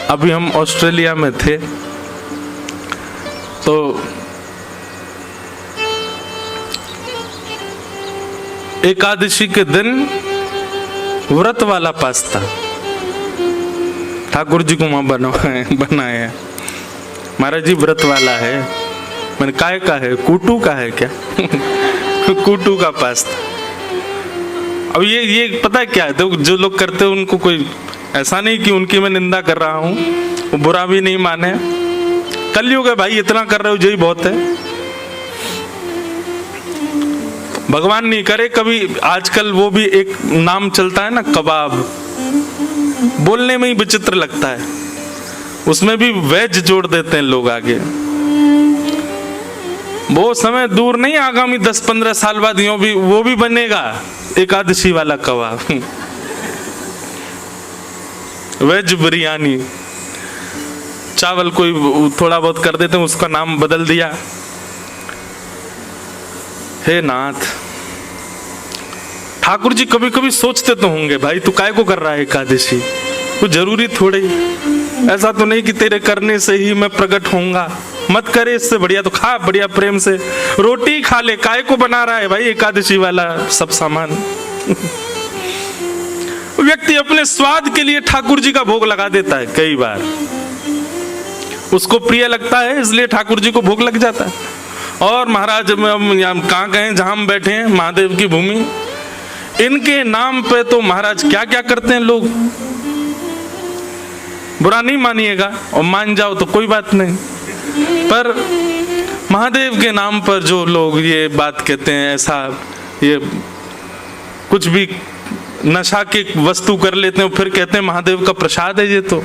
अभी हम ऑस्ट्रेलिया में थे तो एकादशी के दिन व्रत वाला पास्ता ठाकुर जी को वहां बनाया। महाराज जी व्रत वाला है। मैंने काय का है? कूटू का है क्या? कूटू का पास्ता। अब ये पता है क्या है, तो जो लोग करते हैं उनको कोई ऐसा नहीं कि उनकी मैं निंदा कर रहा हूं, वो बुरा भी नहीं माने। कलयुग है भाई, इतना कर रहे हो यही बहुत है। भगवान नहीं करे कभी। आजकल वो भी एक नाम चलता है ना, कबाब, बोलने में ही विचित्र लगता है, उसमें भी वेज जोड़ देते हैं लोग आगे। वो समय दूर नहीं, आगामी 10-15 साल बाद वो भी बनेगा एकादशी वाला कबाब। वेज बिरयानी, चावल कोई थोड़ा बहुत कर देते हैं, उसका नाम बदल दिया। हे नाथ, ठाकुर जी कभी कभी सोचते तो होंगे भाई तू काय को कर रहा है एकादशी, तो जरूरी थोड़े, ऐसा तो नहीं कि तेरे करने से ही मैं प्रकट होऊंगा, मत करे, इससे बढ़िया तो खा, बढ़िया प्रेम से रोटी खा ले, काय को बना रहा है भाई एकादशी वाला सब सामान। व्यक्ति अपने स्वाद के लिए ठाकुर जी का भोग लगा देता है, कई बार उसको प्रिय लगता है इसलिए ठाकुर जी को भोग लग जाता है। और महाराज हम कहाँ गए, जहां हम बैठे हैं महादेव की भूमि, इनके नाम पे तो महाराज क्या क्या करते हैं लोग। बुरा नहीं मानिएगा, और मान जाओ तो कोई बात नहीं, पर महादेव के नाम पर जो लोग ये बात कहते हैं, ऐसा ये कुछ भी नशा की वस्तु कर लेते हैं, फिर कहते हैं महादेव का प्रसाद है। ये तो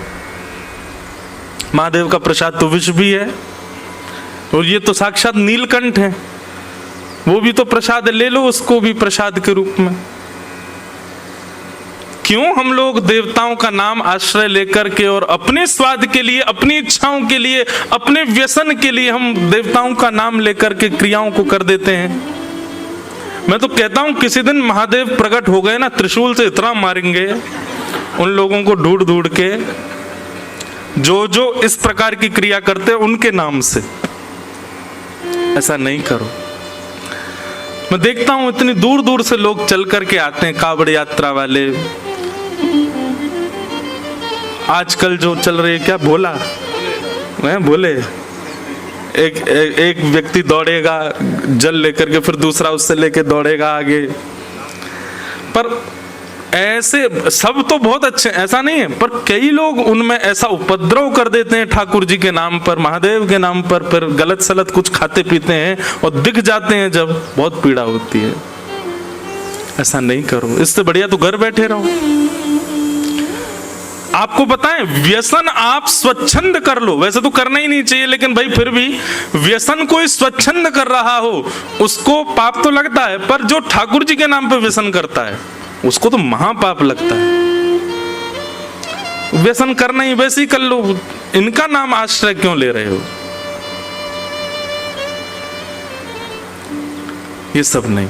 महादेव का प्रसाद तो विष भी है, और ये तो साक्षात नीलकंठ है, वो भी तो प्रसाद है, ले लो उसको भी प्रसाद के रूप में। क्यों हम लोग देवताओं का नाम आश्रय लेकर के और अपने स्वाद के लिए, अपनी इच्छाओं के लिए, अपने व्यसन के लिए हम देवताओं का नाम लेकर के क्रियाओं को कर देते हैं। मैं तो कहता हूं किसी दिन महादेव प्रकट हो गए ना, त्रिशूल से इतना मारेंगे उन लोगों को ढूंढ ढूंढ के जो जो इस प्रकार की क्रिया करते हैं उनके नाम से। ऐसा नहीं करो। मैं देखता हूं इतनी दूर दूर से लोग चल करके आते हैं, कावड़ यात्रा वाले, आजकल जो चल रही है क्या, भोला बोले, एक व्यक्ति दौड़ेगा जल लेकर के, फिर दूसरा उससे लेके दौड़ेगा आगे। पर ऐसे सब तो बहुत अच्छे, ऐसा नहीं है, पर कई लोग उनमें ऐसा उपद्रव कर देते हैं ठाकुर जी के नाम पर, महादेव के नाम पर, फिर गलत सलत कुछ खाते पीते हैं और दिख जाते हैं जब, बहुत पीड़ा होती है। ऐसा नहीं करो, इससे बढ़िया तो घर बैठे रहो। आपको पता है व्यसन आप स्वच्छंद कर लो, वैसे तो करना ही नहीं चाहिए, लेकिन भाई फिर भी व्यसन कोई स्वच्छंद कर रहा हो उसको पाप तो लगता है, पर जो ठाकुर जी के नाम पे व्यसन करता है उसको तो महापाप लगता है। व्यसन करना ही वैसे ही कर लो, इनका नाम आश्रय क्यों ले रहे हो? ये सब नहीं।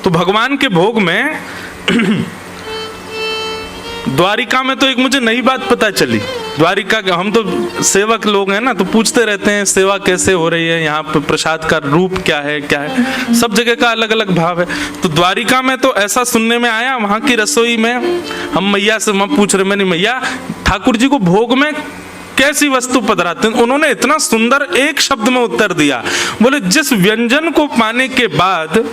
तो भगवान के भोग में द्वारिका में तो एक मुझे नई बात पता चली। द्वारिका के हम तो सेवक लोग हैं ना, तो पूछते रहते हैं सेवा कैसे हो रही है, यहाँ पे प्रसाद का रूप क्या है, क्या है, सब जगह का अलग अलग भाव है। तो द्वारिका में तो ऐसा सुनने में आया, वहां की रसोई में हम मैया से पूछ रहे, मैंने मैया ठाकुर जी को भोग में कैसी वस्तु पधराते हैं? उन्होंने इतना सुंदर एक शब्द में उत्तर दिया, बोले जिस व्यंजन को पाने के बाद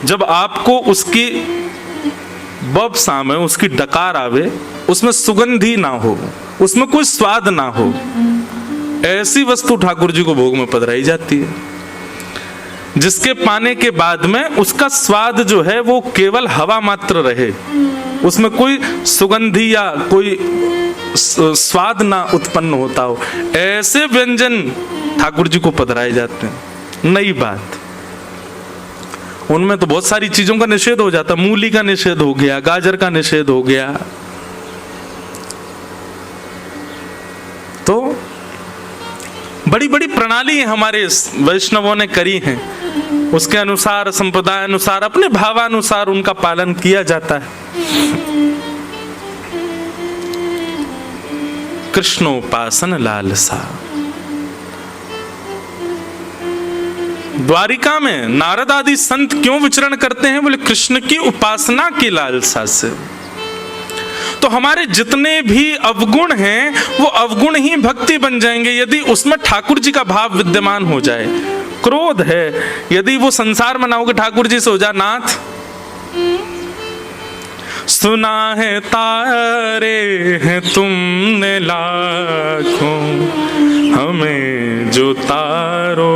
जब आपको उसकी बब सामे, उसकी डकार आवे, उसमें सुगंधी ना हो, उसमें कोई स्वाद ना हो, ऐसी वस्तु ठाकुर जी को भोग में पधराई जाती है। जिसके पाने के बाद में उसका स्वाद जो है वो केवल हवा मात्र रहे, उसमें कोई सुगंधी या कोई स्वाद ना उत्पन्न होता हो, ऐसे व्यंजन ठाकुर जी को पधराए जाते हैं। नई बात, उनमें तो बहुत सारी चीजों का निषेध हो जाता, मूली का निषेध हो गया, गाजर का निषेध हो गया। तो बड़ी बड़ी प्रणाली हमारे वैष्णवों ने करी हैं, उसके अनुसार, संप्रदाय अनुसार, अपने भावानुसार उनका पालन किया जाता है। कृष्णोपासन लालसा। द्वारिका में नारद आदि संत क्यों विचरण करते हैं? बोले कृष्ण की उपासना की लालसा से। तो हमारे जितने भी अवगुण हैं वो अवगुण ही भक्ति बन जाएंगे यदि उसमें ठाकुर जी का भाव विद्यमान हो जाए। क्रोध है, यदि वो संसार मनाओगे ठाकुर जी से हो जा नाथ, सुना है तारे हैं तुमने लाखों, हमें जो तारो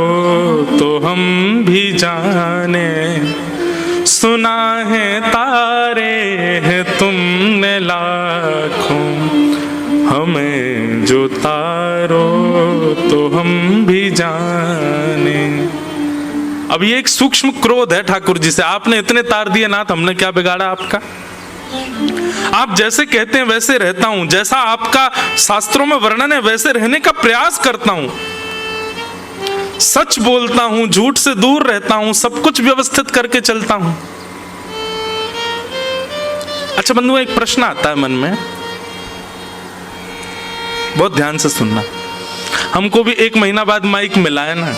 तो हम भी जाने। सुना है तारे हैं तुमने लाखों, हमें जो तारो तो हम भी जाने। अब ये एक सूक्ष्म क्रोध है ठाकुर जी से, आपने इतने तार दिए नाथ, हमने क्या बिगाड़ा आपका? आप जैसे कहते हैं वैसे रहता हूं, जैसा आपका शास्त्रों में वर्णन है वैसे रहने का प्रयास करता हूं, सच बोलता हूं, झूठ से दूर रहता हूं, सब कुछ व्यवस्थित करके चलता हूं। अच्छा बंधु, एक प्रश्न आता है मन में, बहुत ध्यान से सुनना। हमको भी 1 महीना बाद माइक मिला है ना,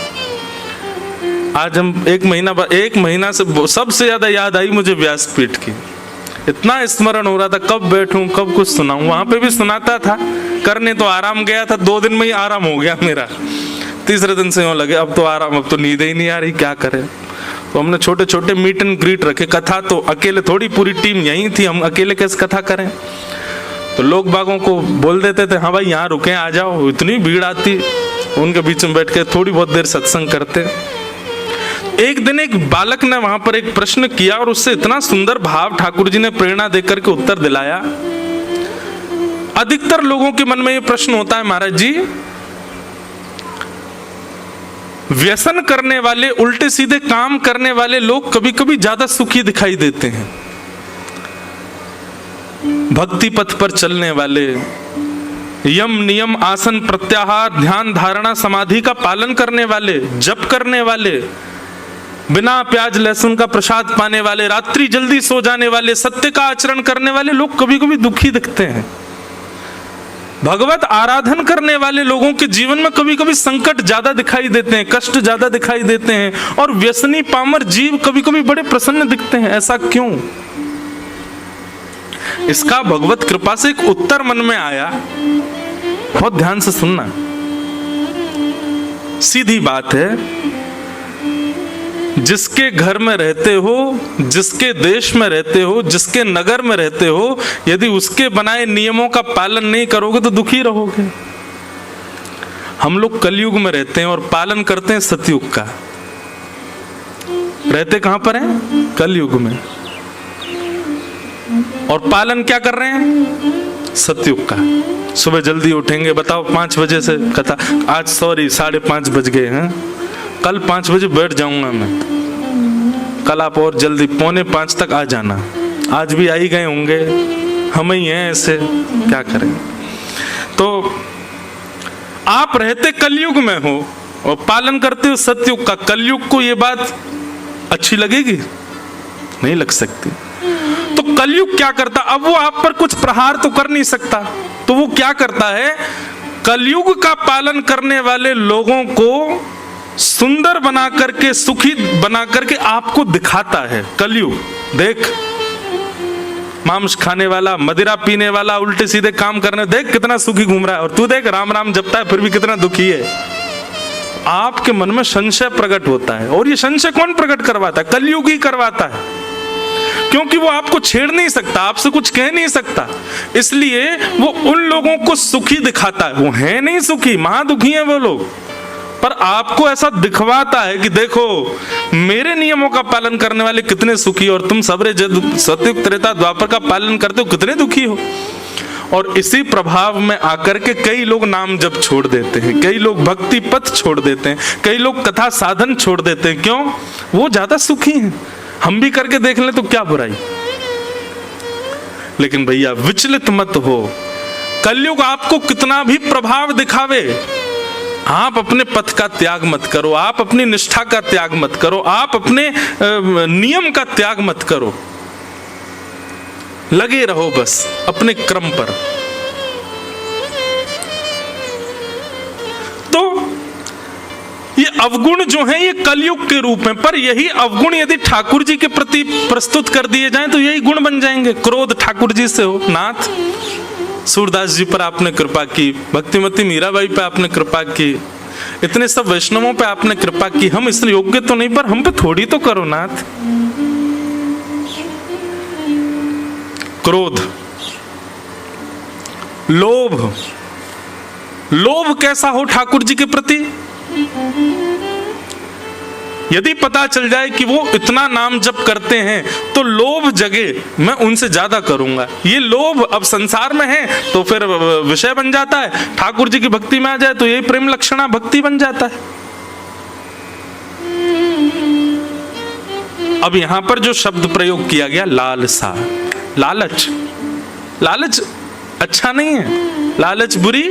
आज हम 1 महीना बाद, 1 महीना से सबसे ज्यादा याद आई मुझे व्यासपीठ की। इतना स्मरण हो रहा था कब बैठूं कब कुछ सुनाऊं। वहां पे भी सुनाता था, करने तो आराम गया था, 2 दिन में ही आराम हो गया मेरा। तीसरे दिन से यूं लगे अब तो आराम, अब तो नींद ही नहीं आ रही, क्या करें। तो हमने छोटे छोटे मीट एंड ग्रीट रखे। कथा तो अकेले थोड़ी, पूरी टीम यहीं थी, हम अकेले कैसे कथा करें। तो लोग बागों को बोल देते थे हाँ भाई यहाँ रुके, आ जाओ। इतनी भीड़ आती, उनके बीच में बैठ के थोड़ी बहुत देर सत्संग करते। एक दिन एक बालक ने वहां पर एक प्रश्न किया और उससे इतना सुंदर भाव ठाकुर जी ने प्रेरणा देकर के उत्तर दिलाया। अधिकतर लोगों के मन में ये प्रश्न होता है महाराज जी, व्यसन करने वाले, उल्टे सीधे काम करने वाले लोग कभी कभी ज्यादा सुखी दिखाई देते हैं। भक्ति पथ पर चलने वाले, यम नियम आसन प्रत्याहार ध्यान धारणा समाधि का पालन करने वाले, जप करने वाले, बिना प्याज लहसुन का प्रसाद पाने वाले, रात्रि जल्दी सो जाने वाले, सत्य का आचरण करने वाले लोग कभी कभी दुखी दिखते हैं। भगवत आराधन करने वाले लोगों के जीवन में कभी कभी संकट ज्यादा दिखाई देते हैं, कष्ट ज्यादा दिखाई देते हैं, और व्यसनी पामर जीव कभी कभी बड़े प्रसन्न दिखते हैं। ऐसा क्यों? इसका भगवत कृपा से एक उत्तर मन में आया, बहुत ध्यान से सुनना। सीधी बात है, जिसके घर में रहते हो, जिसके देश में रहते हो, जिसके नगर में रहते हो, यदि उसके बनाए नियमों का पालन नहीं करोगे तो दुखी रहोगे। हम लोग कलयुग में रहते हैं और पालन करते हैं सतयुग का। रहते कहां पर हैं? कलयुग में। और पालन क्या कर रहे हैं? सतयुग का। सुबह जल्दी उठेंगे, बताओ 5 बजे से कथा, आज सॉरी 5:30 बज गए हैं, कल 5 बजे बैठ जाऊंगा मैं। कल आप और जल्दी 4:45 तक आ जाना। आज भी आ ही गए होंगे, हम ही हैं ऐसे, क्या करें। तो आप रहते कलयुग में हो और पालन करते हो सतयुग का। कलयुग को ये बात अच्छी लगेगी? नहीं लग सकती। तो कलयुग क्या करता? अब वो आप पर कुछ प्रहार तो कर नहीं सकता, तो वो क्या करता है? कलयुग का पालन करने वाले लोगों को सुंदर बना करके, सुखी बना करके आपको दिखाता है। कलयुग देख, मांस खाने वाला, मदिरा पीने वाला, उल्टे सीधे काम करने, देख कितना सुखी घूम रहा है, और तू देख राम राम जपता है फिर भी कितना दुखी है। आपके मन में संशय प्रकट होता है, और ये संशय कौन प्रकट करवाता है? कलयुग ही करवाता है, क्योंकि वो आपको छेड़ नहीं सकता, आपसे कुछ कह नहीं सकता, इसलिए वो उन लोगों को सुखी दिखाता है। वो है नहीं सुखी, महादुखी है वो लोग, पर आपको ऐसा दिखवाता है कि देखो मेरे नियमों का पालन करने वाले कितने सुखी, और तुम सबरे सतयुग त्रेता द्वापर का पालन करते हो कितने दुखी हो। और इसी प्रभाव में आकर के कई लोग नाम जप छोड़ देते हैं, कई लोग भक्ति पथ छोड़ देते हैं, कई लोग कथा साधन छोड़ देते हैं। क्यों? वो ज्यादा सुखी हैं। हम भी करके देख लें तो क्या बुराई। लेकिन भैया विचलित मत हो, कलयुग आपको कितना भी प्रभाव दिखावे, आप अपने पथ का त्याग मत करो, आप अपनी निष्ठा का त्याग मत करो, आप अपने नियम का त्याग मत करो। लगे रहो बस अपने क्रम पर। ये अवगुण जो हैं ये कलयुग के रूप में, पर यही अवगुण यदि ठाकुर जी के प्रति प्रस्तुत कर दिए जाएं तो यही गुण बन जाएंगे। क्रोध ठाकुर जी से हो, नाथ सूरदास जी पर आपने कृपा की, भक्तिमती मीराबाई पे आपने कृपा की, इतने सब वैष्णवों पे आपने कृपा की, हम इस योग्य तो नहीं पर हम पे थोड़ी तो करो नाथ। क्रोध, लोभ, लोभ कैसा हो ठाकुर जी के प्रति? यदि पता चल जाए कि वो इतना नाम जप करते हैं तो लोभ जगे, मैं उनसे ज्यादा करूंगा। ये लोभ अब संसार में है तो फिर विषय बन जाता है, ठाकुर जी की भक्ति में आ जाए तो यही प्रेम लक्षणा भक्ति बन जाता है। अब यहां पर जो शब्द प्रयोग किया गया लालसा, लालच, लालच अच्छा नहीं है, लालच बुरी,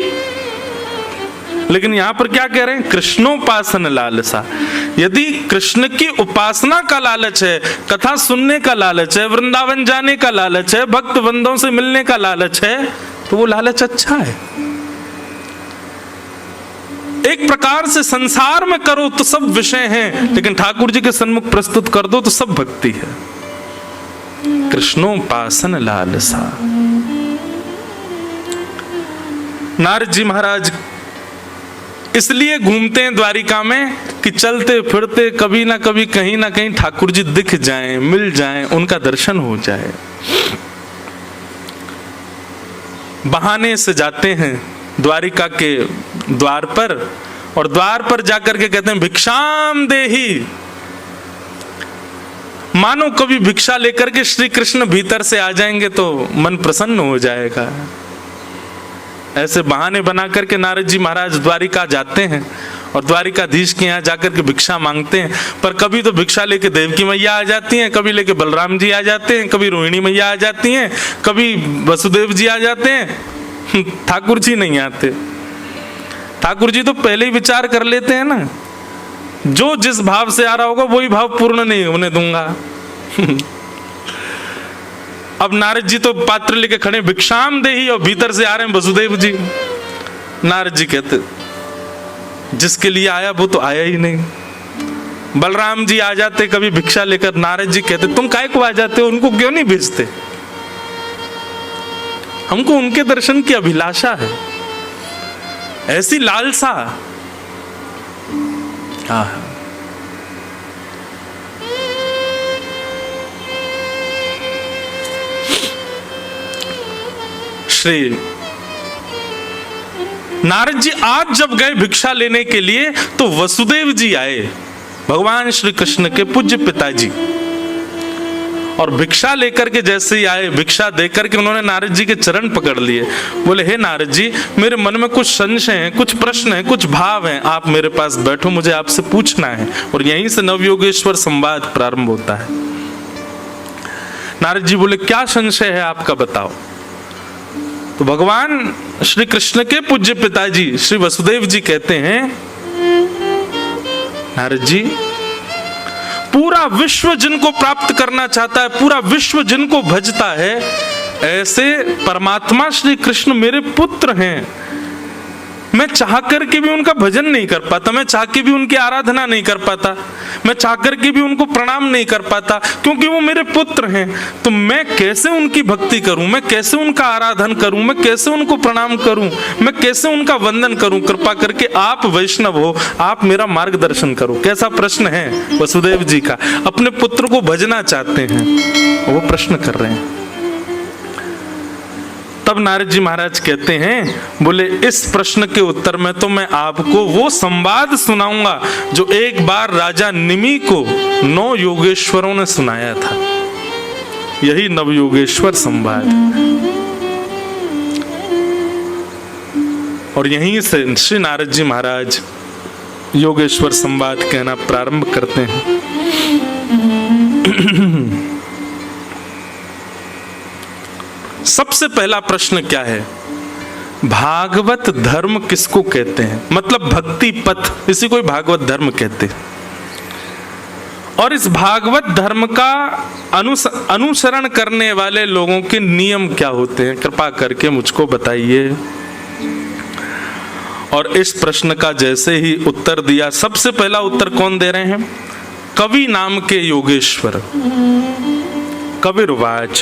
लेकिन यहां पर क्या कह रहे हैं? कृष्णोपासन लालसा। यदि कृष्ण की उपासना का लालच है, कथा सुनने का लालच है, वृंदावन जाने का लालच है, भक्त बंदों से मिलने का लालच है, तो वो लालच अच्छा है। एक प्रकार से संसार में करो तो सब विषय हैं, लेकिन ठाकुर जी के सन्मुख प्रस्तुत कर दो तो सब भक्ति है। कृष्णोपासन लालसा। नारद जी महाराज इसलिए घूमते हैं द्वारिका में कि चलते फिरते कभी ना कभी कहीं ना कहीं ठाकुर जी दिख जाएं, मिल जाएं, उनका दर्शन हो जाए। बहाने से जाते हैं द्वारिका के द्वार पर, और द्वार पर जाकर के कहते हैं भिक्षाम देहि। मानो कभी भिक्षा लेकर के श्री कृष्ण भीतर से आ जाएंगे तो मन प्रसन्न हो जाएगा। ऐसे बहाने बना करके नारद जी महाराज द्वारिका जाते हैं और द्वारिकाधीश के यहाँ जाकर के भिक्षा मांगते हैं। पर कभी तो भिक्षा लेके देवकी मैया आ जाती हैं, कभी लेके बलराम जी आ जाते हैं, कभी रोहिणी मैया आ जाती हैं, कभी वसुदेव जी आ जाते हैं, ठाकुर जी नहीं आते। ठाकुर जी तो पहले ही विचार कर लेते हैं ना, जो जिस भाव से आ रहा होगा वही भाव पूर्ण नहीं होने दूंगा। अब नारद जी तो पात्र लेके खड़े भिक्षाम देहि, और भीतर से आ रहे हैं वसुदेव जी। नारद जी कहते जिसके लिए आया वो तो आया ही नहीं। बलराम जी आ जाते कभी भिक्षा लेकर, नारद जी कहते तुम काहे को आ जाते हो, उनको क्यों नहीं भेजते? हमको उनके दर्शन की अभिलाषा है, ऐसी लालसा। हाँ, श्री नारद जी आज जब गए भिक्षा लेने के लिए तो वसुदेव जी आए, भगवान श्री कृष्ण के पूज्य पिताजी, और भिक्षा लेकर के जैसे ही आए, भिक्षा देकर के उन्होंने नारद जी के चरण पकड़ लिए। बोले हे नारद जी, मेरे मन में कुछ संशय हैं, कुछ प्रश्न हैं, कुछ भाव हैं, आप मेरे पास बैठो, मुझे आपसे पूछना है। और यहीं से नवयोगेश्वर संवाद प्रारंभ होता है। नारद जी बोले क्या संशय है आपका, बताओ। तो भगवान श्री कृष्ण के पूज्य पिताजी श्री वसुदेव जी कहते हैं, नारद जी, पूरा विश्व जिनको प्राप्त करना चाहता है, पूरा विश्व जिनको भजता है, ऐसे परमात्मा श्री कृष्ण मेरे पुत्र हैं। मैं चाह करके भी उनका भजन नहीं कर पाता, मैं चाह के भी उनकी आराधना नहीं कर पाता, मैं चाह करके भी उनको प्रणाम नहीं कर पाता, क्योंकि वो मेरे पुत्र हैं। तो मैं कैसे उनकी भक्ति करूं, मैं कैसे उनका आराधन करूं, मैं कैसे उनको प्रणाम करूं, मैं कैसे उनका वंदन करूं? कृपा करके आप वैष्णव हो, आप मेरा मार्गदर्शन करो। कैसा प्रश्न है वसुदेव जी का, अपने पुत्र को भजना चाहते हैं, वो प्रश्न कर रहे हैं। तब नारद जी महाराज कहते हैं, बोले इस प्रश्न के उत्तर में तो मैं आपको वो संवाद सुनाऊंगा जो एक बार राजा निमि को 9 योगेश्वरों ने सुनाया था। यही नवयोगेश्वर संवाद। और यहीं से श्री नारद जी महाराज योगेश्वर संवाद कहना प्रारंभ करते हैं। सबसे पहला प्रश्न क्या है? भागवत धर्म किसको कहते हैं? मतलब भक्ति पथ, इसी को भागवत धर्म कहते हैं। और इस भागवत धर्म का अनुसरण करने वाले लोगों के नियम क्या होते हैं? कृपा करके मुझको बताइए। और इस प्रश्न का जैसे ही उत्तर दिया, सबसे पहला उत्तर कौन दे रहे हैं? कवि नाम के योगेश्वर। कविर्वाच,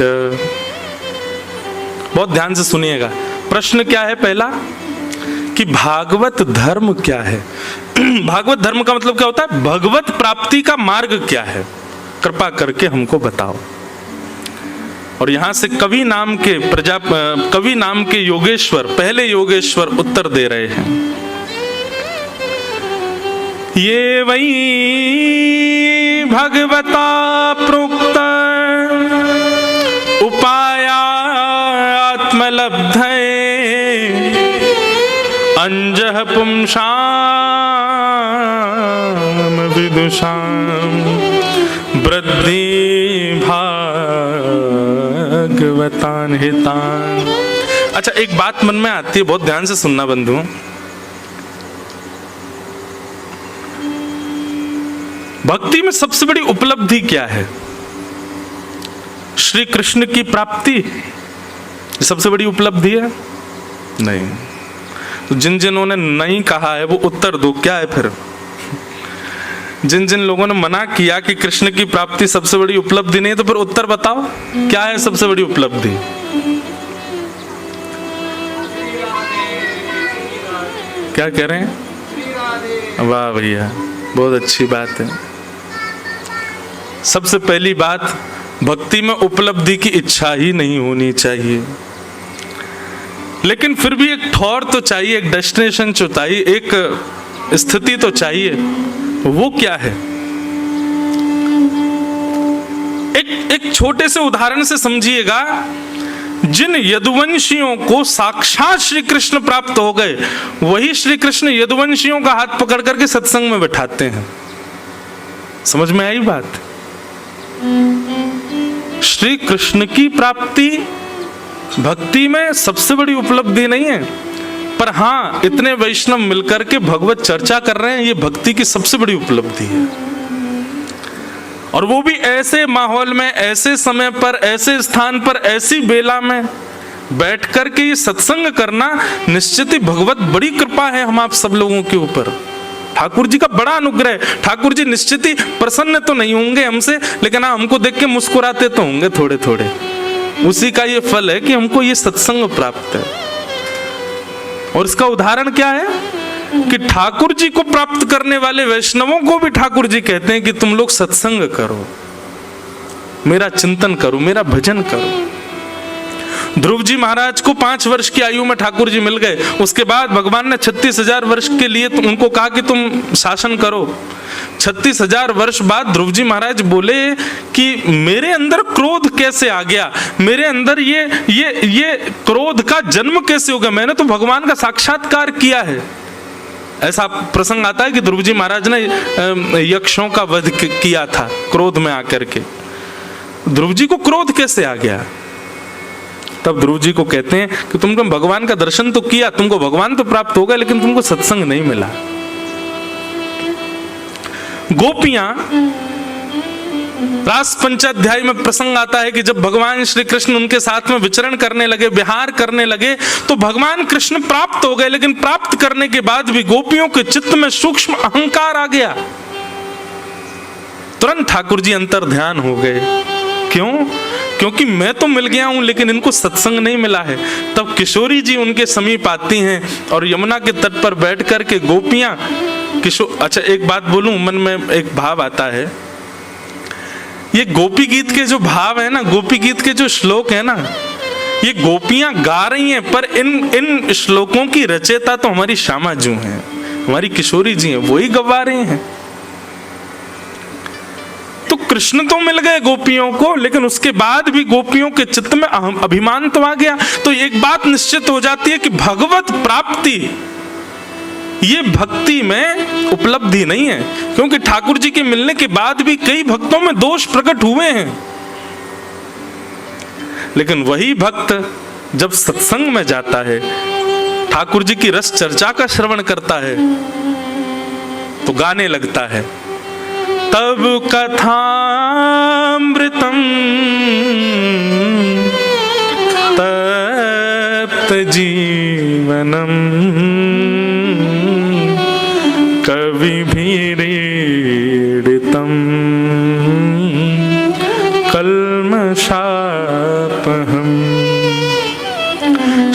बहुत ध्यान से सुनिएगा। प्रश्न क्या है पहला? कि भागवत धर्म क्या है? भागवत धर्म का मतलब क्या होता है? भगवत प्राप्ति का मार्ग क्या है? कृपा करके हमको बताओ। और यहां से कवि नाम के योगेश्वर, पहले योगेश्वर उत्तर दे रहे हैं। ये वही भगवता प्रोक्त उपाया आत्मलब्धये अंजः पुंसाम विदुषाम वृद्धि भागवतान हितान। अच्छा, एक बात मन में आती है, बहुत ध्यान से सुनना बंधु। भक्ति में सबसे बड़ी उपलब्धि क्या है? श्री कृष्ण की प्राप्ति सबसे बड़ी उपलब्धि है? नहीं। तो जिन ने नहीं कहा है वो उत्तर दो, क्या है फिर? जिन लोगों ने मना किया कि कृष्ण की प्राप्ति सबसे बड़ी उपलब्धि नहीं है, तो फिर उत्तर बताओ क्या है सबसे बड़ी उपलब्धि? क्या कह रहे हैं? वाह भैया, बहुत अच्छी बात है। सबसे पहली बात, भक्ति में उपलब्धि की इच्छा ही नहीं होनी चाहिए, लेकिन फिर भी एक ठौर तो चाहिए, एक डेस्टिनेशन तो चाहिए, एक स्थिति तो चाहिए। वो क्या है? एक छोटे से उदाहरण से समझिएगा। जिन यदुवंशियों को साक्षात श्री कृष्ण प्राप्त हो गए, वही श्री कृष्ण यदुवंशियों का हाथ पकड़ करके सत्संग में बैठाते हैं। समझ में आई बात? श्री कृष्ण की प्राप्ति भक्ति में सबसे बड़ी उपलब्धि नहीं है, पर हाँ, इतने वैष्णव मिलकर के भगवत चर्चा कर रहे हैं, ये भक्ति की सबसे बड़ी उपलब्धि है। और वो भी ऐसे माहौल में, ऐसे समय पर, ऐसे स्थान पर, ऐसी बेला में बैठ करके ये सत्संग करना निश्चित ही भगवत बड़ी कृपा है हम आप सब लोगों के ऊपर। ठाकुर जी का बड़ा अनुग्रह। ठाकुर जी निश्चित ही प्रसन्न तो नहीं होंगे हमसे, लेकिन हाँ, हमको देख के मुस्कुराते तो होंगे थोड़े थोड़े। उसी का ये फल है कि हमको ये सत्संग प्राप्त है। और इसका उदाहरण क्या है कि ठाकुर जी को प्राप्त करने वाले वैष्णवों को भी ठाकुर जी कहते हैं कि तुम लोग सत्संग करो, मेरा चिंतन करो, मेरा भजन करो। ध्रुव जी महाराज को 5 वर्ष की आयु में ठाकुर जी मिल गए। उसके बाद भगवान ने 36,000 वर्ष के लिए उनको कहा कि तुम शासन करो। 36,000 वर्ष बाद ध्रुव जी महाराज बोले कि मेरे अंदर क्रोध कैसे आ गया, मेरे अंदर ये क्रोध का जन्म कैसे हो गया? मैंने तो भगवान का साक्षात्कार किया है। ऐसा प्रसंग आता है कि ध्रुव जी महाराज ने यक्षों का वध किया था क्रोध में आकर के। ध्रुव जी को क्रोध कैसे आ गया? तब ध्रुव जी को कहते हैं कि तुमको भगवान का दर्शन तो किया, तुमको भगवान तो प्राप्त हो गया, लेकिन तुमको सत्संग नहीं मिला। गोपियां, रास पंचाध्याय में प्रसंग आता है कि जब भगवान श्री कृष्ण उनके साथ में विचरण करने लगे, विहार करने लगे, तो भगवान कृष्ण प्राप्त हो गए, लेकिन प्राप्त करने के बाद भी गोपियों के चित्त में सूक्ष्म अहंकार आ गया। तुरंत ठाकुर जी अंतर ध्यान हो गए। क्यों? क्योंकि मैं तो मिल गया हूं, लेकिन इनको सत्संग नहीं मिला है। तब किशोरी जी उनके समीप आती हैं और यमुना के तट पर बैठ करके गोपियां अच्छा, एक बात बोलूं, मन में एक भाव आता है। ये गोपी गीत के जो भाव है ना, गोपी गीत के जो श्लोक है ना, ये गोपियां गा रही हैं, पर इन श्लोकों की रचयिता तो हमारी श्यामा जी हैं, हमारी किशोरी जी हैं, वही गवा रहे हैं। तो कृष्ण तो मिल गए गोपियों को, लेकिन उसके बाद भी गोपियों के चित्त में अभिमान तो आ गया। तो एक बात निश्चित हो जाती है कि भगवत प्राप्ति ये भक्ति में उपलब्धि नहीं है, क्योंकि ठाकुर जी के मिलने के बाद भी कई भक्तों में दोष प्रकट हुए हैं। लेकिन वही भक्त जब सत्संग में जाता है, ठाकुर जी की रस चर्चा का श्रवण करता है, तो गाने लगता है, तब कथामृतम तप्त जीवनम कविभिरीडितं कल्मषापहम्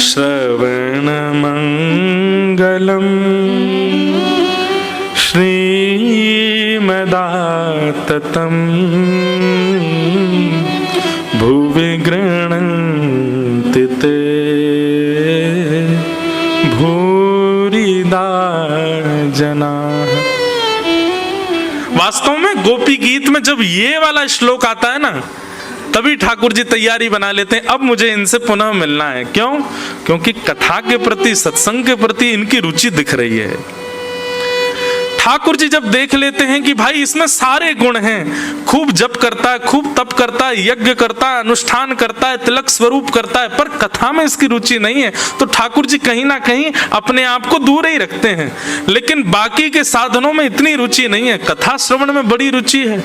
श्रवणमङ्गलम् श्रीमदाततं भुवि गृह्णन्ति ते भूरिदा जनाः। वास्तव में गोपी गीत में जब ये वाला श्लोक आता है ना, तभी ठाकुर जी तैयारी बना लेते हैं, अब मुझे इनसे पुनः मिलना है। क्यों? क्योंकि कथा के प्रति, सत्संग के प्रति इनकी रुचि दिख रही है। ठाकुर जी जब देख लेते हैं कि भाई इसमें सारे गुण हैं, खूब जप करता है, खूब तप करता है, यज्ञ करता है, अनुष्ठान करता है, तिलक स्वरूप करता है, पर कथा में इसकी रुचि नहीं है, तो ठाकुर जी कहीं ना कहीं अपने आप को दूर ही रखते हैं। लेकिन बाकी के साधनों में इतनी रुचि नहीं है, कथा श्रवण में बड़ी रुचि है,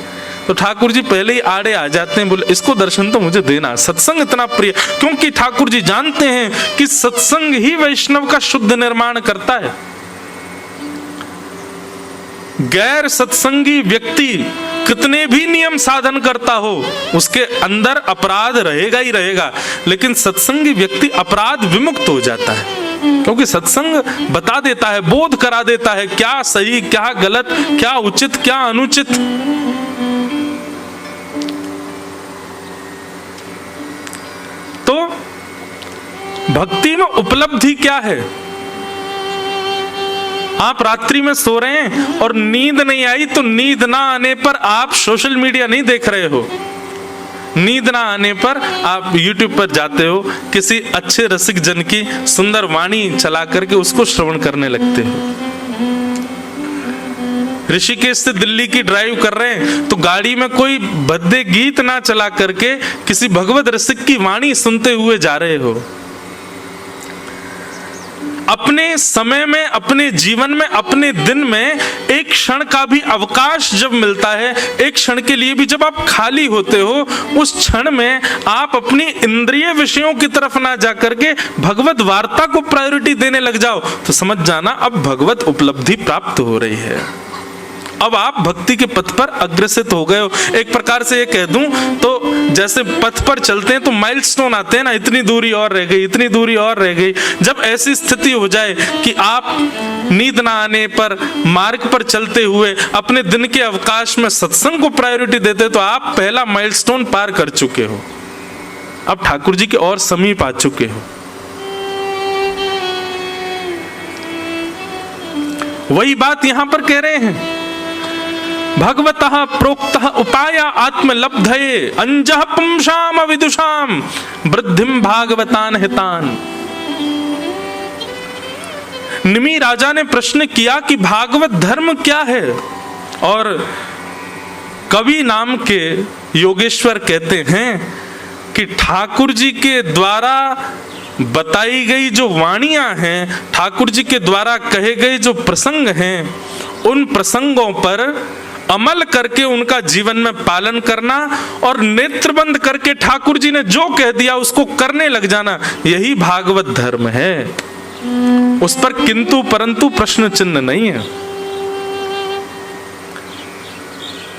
तो ठाकुर जी पहले ही आड़े आ जाते हैं, बोले इसको दर्शन तो मुझे देना। सत्संग इतना प्रिय, क्योंकि ठाकुर जी जानते हैं कि सत्संग ही वैष्णव का शुद्ध निर्माण करता है। गैर सत्संगी व्यक्ति कितने भी नियम साधन करता हो, उसके अंदर अपराध रहेगा ही रहेगा, लेकिन सत्संगी व्यक्ति अपराध विमुक्त हो जाता है, क्योंकि सत्संग बता देता है, बोध करा देता है क्या सही, क्या गलत, क्या उचित, क्या अनुचित। तो भक्ति में उपलब्धि क्या है? आप रात्रि में सो रहे हैं और नींद नहीं आई, तो नींद ना आने पर आप सोशल मीडिया नहीं देख रहे हो, नींद ना आने पर आप YouTube पर जाते हो, किसी अच्छे रसिक जन की सुंदर वाणी चला करके उसको श्रवण करने लगते हो। ऋषिकेश से दिल्ली की ड्राइव कर रहे हैं तो गाड़ी में कोई भद्दे गीत ना चला करके किसी भगवत रसिक की वाणी सुनते हुए जा रहे हो। अपने समय में, अपने जीवन में, अपने दिन में एक क्षण का भी अवकाश जब मिलता है, एक क्षण के लिए भी जब आप खाली होते हो, उस क्षण में आप अपनी इंद्रिय विषयों की तरफ ना जाकर के भगवत वार्ता को प्रायोरिटी देने लग जाओ, तो समझ जाना अब भगवत उपलब्धि प्राप्त हो रही है। अब आप भक्ति के पथ पर अग्रसित हो गए हो। एक प्रकार से ये कह दूं तो जैसे पथ पर चलते हैं तो माइलस्टोन आते हैं ना, इतनी दूरी और रह गई, इतनी दूरी और रह गई। जब ऐसी स्थिति हो जाए कि आप नींद ना आने पर, मार्ग पर चलते हुए अपने दिन के अवकाश में सत्संग को प्रायोरिटी देते, तो आप पहला माइलस्टोन पार कर चुके हो, अब ठाकुर जी के और समीप आ चुके हो। वही बात यहां पर कह रहे हैं, भगवतः प्रोक्तः उपाय आत्मलब्धये अंजः पुंसाम विदुषाम वृद्धिम भागवतान हितान। निमि राजा ने प्रश्न किया कि भागवत धर्म क्या है, और कवि नाम के योगेश्वर कहते हैं कि ठाकुर जी के द्वारा बताई गई जो वाणियां हैं, ठाकुर जी के द्वारा कहे गए जो प्रसंग हैं, उन प्रसंगों पर अमल करके उनका जीवन में पालन करना और नेत्र बंद करके ठाकुर जी ने जो कह दिया उसको करने लग जाना, यही भागवत धर्म है। उस पर किंतु परंतु प्रश्न चिन्ह नहीं है।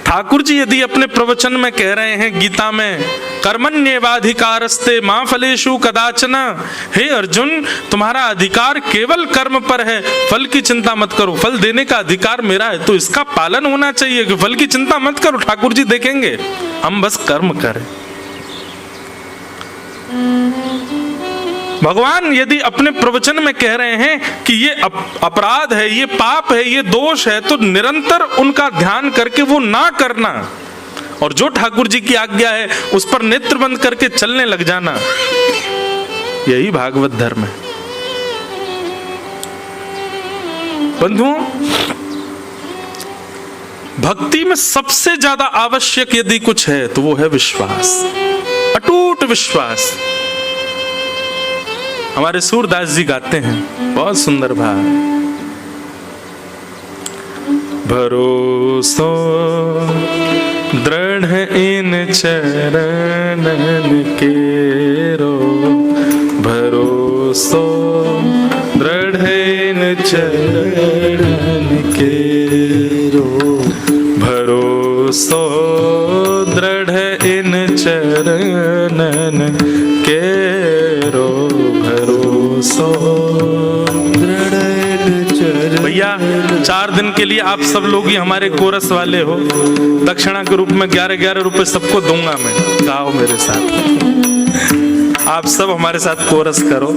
ठाकुर जी यदि अपने प्रवचन में कह रहे हैं गीता में, कर्मण्येवाधिकारस्ते मां फलेषु कदाचन, हे अर्जुन तुम्हारा अधिकार केवल कर्म पर है, फल की चिंता मत करो। फल देने का अधिकार मेरा है, तो इसका पालन होना चाहिए कि फल की चिंता मत करो, ठाकुर जी देखेंगे, हम बस कर्म करें। भगवान यदि अपने प्रवचन में कह रहे हैं कि ये अपराध है, ये पाप है, ये दोष है, तो निरंतर उनका ध्यान करके वो ना करना, और जो ठाकुर जी की आज्ञा है उस पर नेत्र बंद करके चलने लग जाना, यही भागवत धर्म है। बंधुओं, भक्ति में सबसे ज्यादा आवश्यक यदि कुछ है तो वो है विश्वास, अटूट विश्वास। हमारे सूरदास जी गाते हैं, बहुत सुंदर भाव, भरोसो दृढ़ इन चरणन केरो, भरोसो दृढ़ इन चरण केरो भरोसो दृढ़ इन चरणन केरो भरोसो दृढ़ इन चरणन। भैया 4 दिन के लिए आप सब लोग ही हमारे कोरस वाले हो, दक्षिणा के रूप में 11-11 रुपए सबको दूंगा मैं, गाओ मेरे साथ। आप सब हमारे साथ कोरस करो,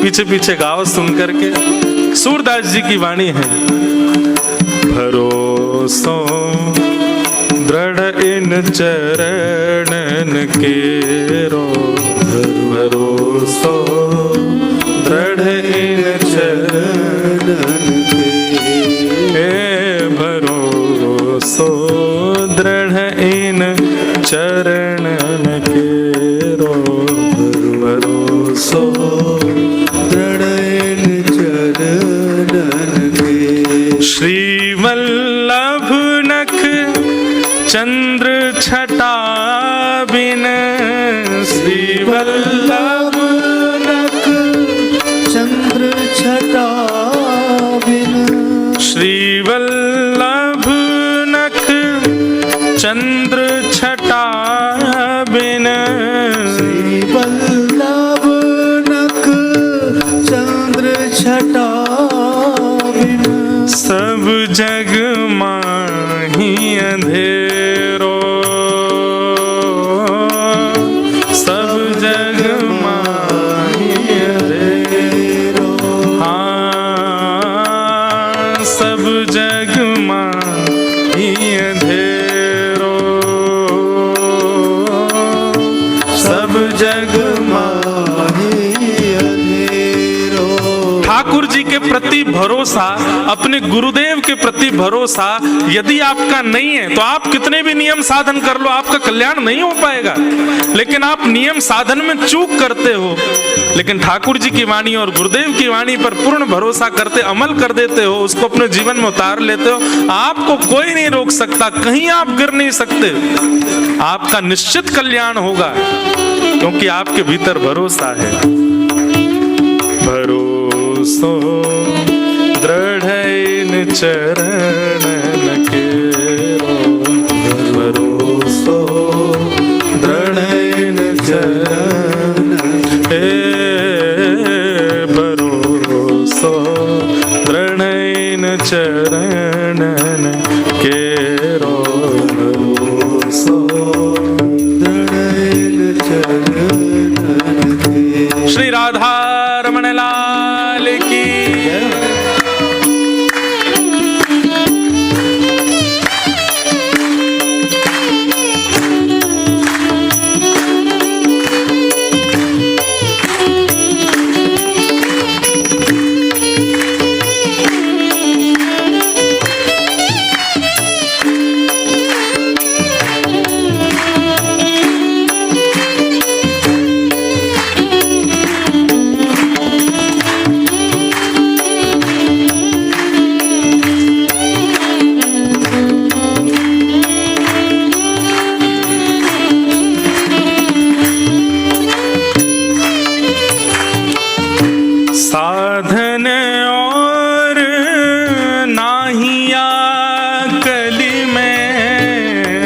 पीछे पीछे गाओ सुन करके। सूरदास जी की वाणी है, भरोसो दृढ़ इन चरणन केरो भरोसो दृढ़ इन चरणन के भरोसो दृढ़ इन चरणन केरो भरोसो दृढ़ इन चरणन के। श्री वल्लभ नख चंद्र छटा बिन श्री वल्लभ नख चंद्र छटा बिन श्री वल्लभ नख चंद्र छटा बिन श्री वल्लभ नख चंद्र छटा बिन सब जग माही अंधेरो सब जग माही अंधेरो हाँ सब जग माही अंधेरो सब जग माही अंधेरो। ठाकुर जी के प्रति भरोसा, अपने गुरुदेव के प्रति भरोसा यदि आपका नहीं है तो आप कितने भी नियम साधन कर लो, आपका कल्याण नहीं हो पाएगा। लेकिन आप नियम साधन में चूक करते हो, लेकिन ठाकुर जी की वाणी और गुरुदेव की वाणी पर पूर्ण भरोसा करते अमल कर देते हो, उसको अपने जीवन में उतार लेते हो, आपको कोई नहीं रोक सकता, कहीं आप गिर नहीं सकते। आपका निश्चित कल्याण होगा क्योंकि आपके भीतर भरोसा है। भरोसो दृढ़ इन चरणन केरो भरोसो दृढ़ इन चरणन हे भरोसो दृढ़ इन चरणन केरो भरोसो दृढ़ इन चरणन के। श्री राधा रमण लाल की। साधन और नाहिया कली में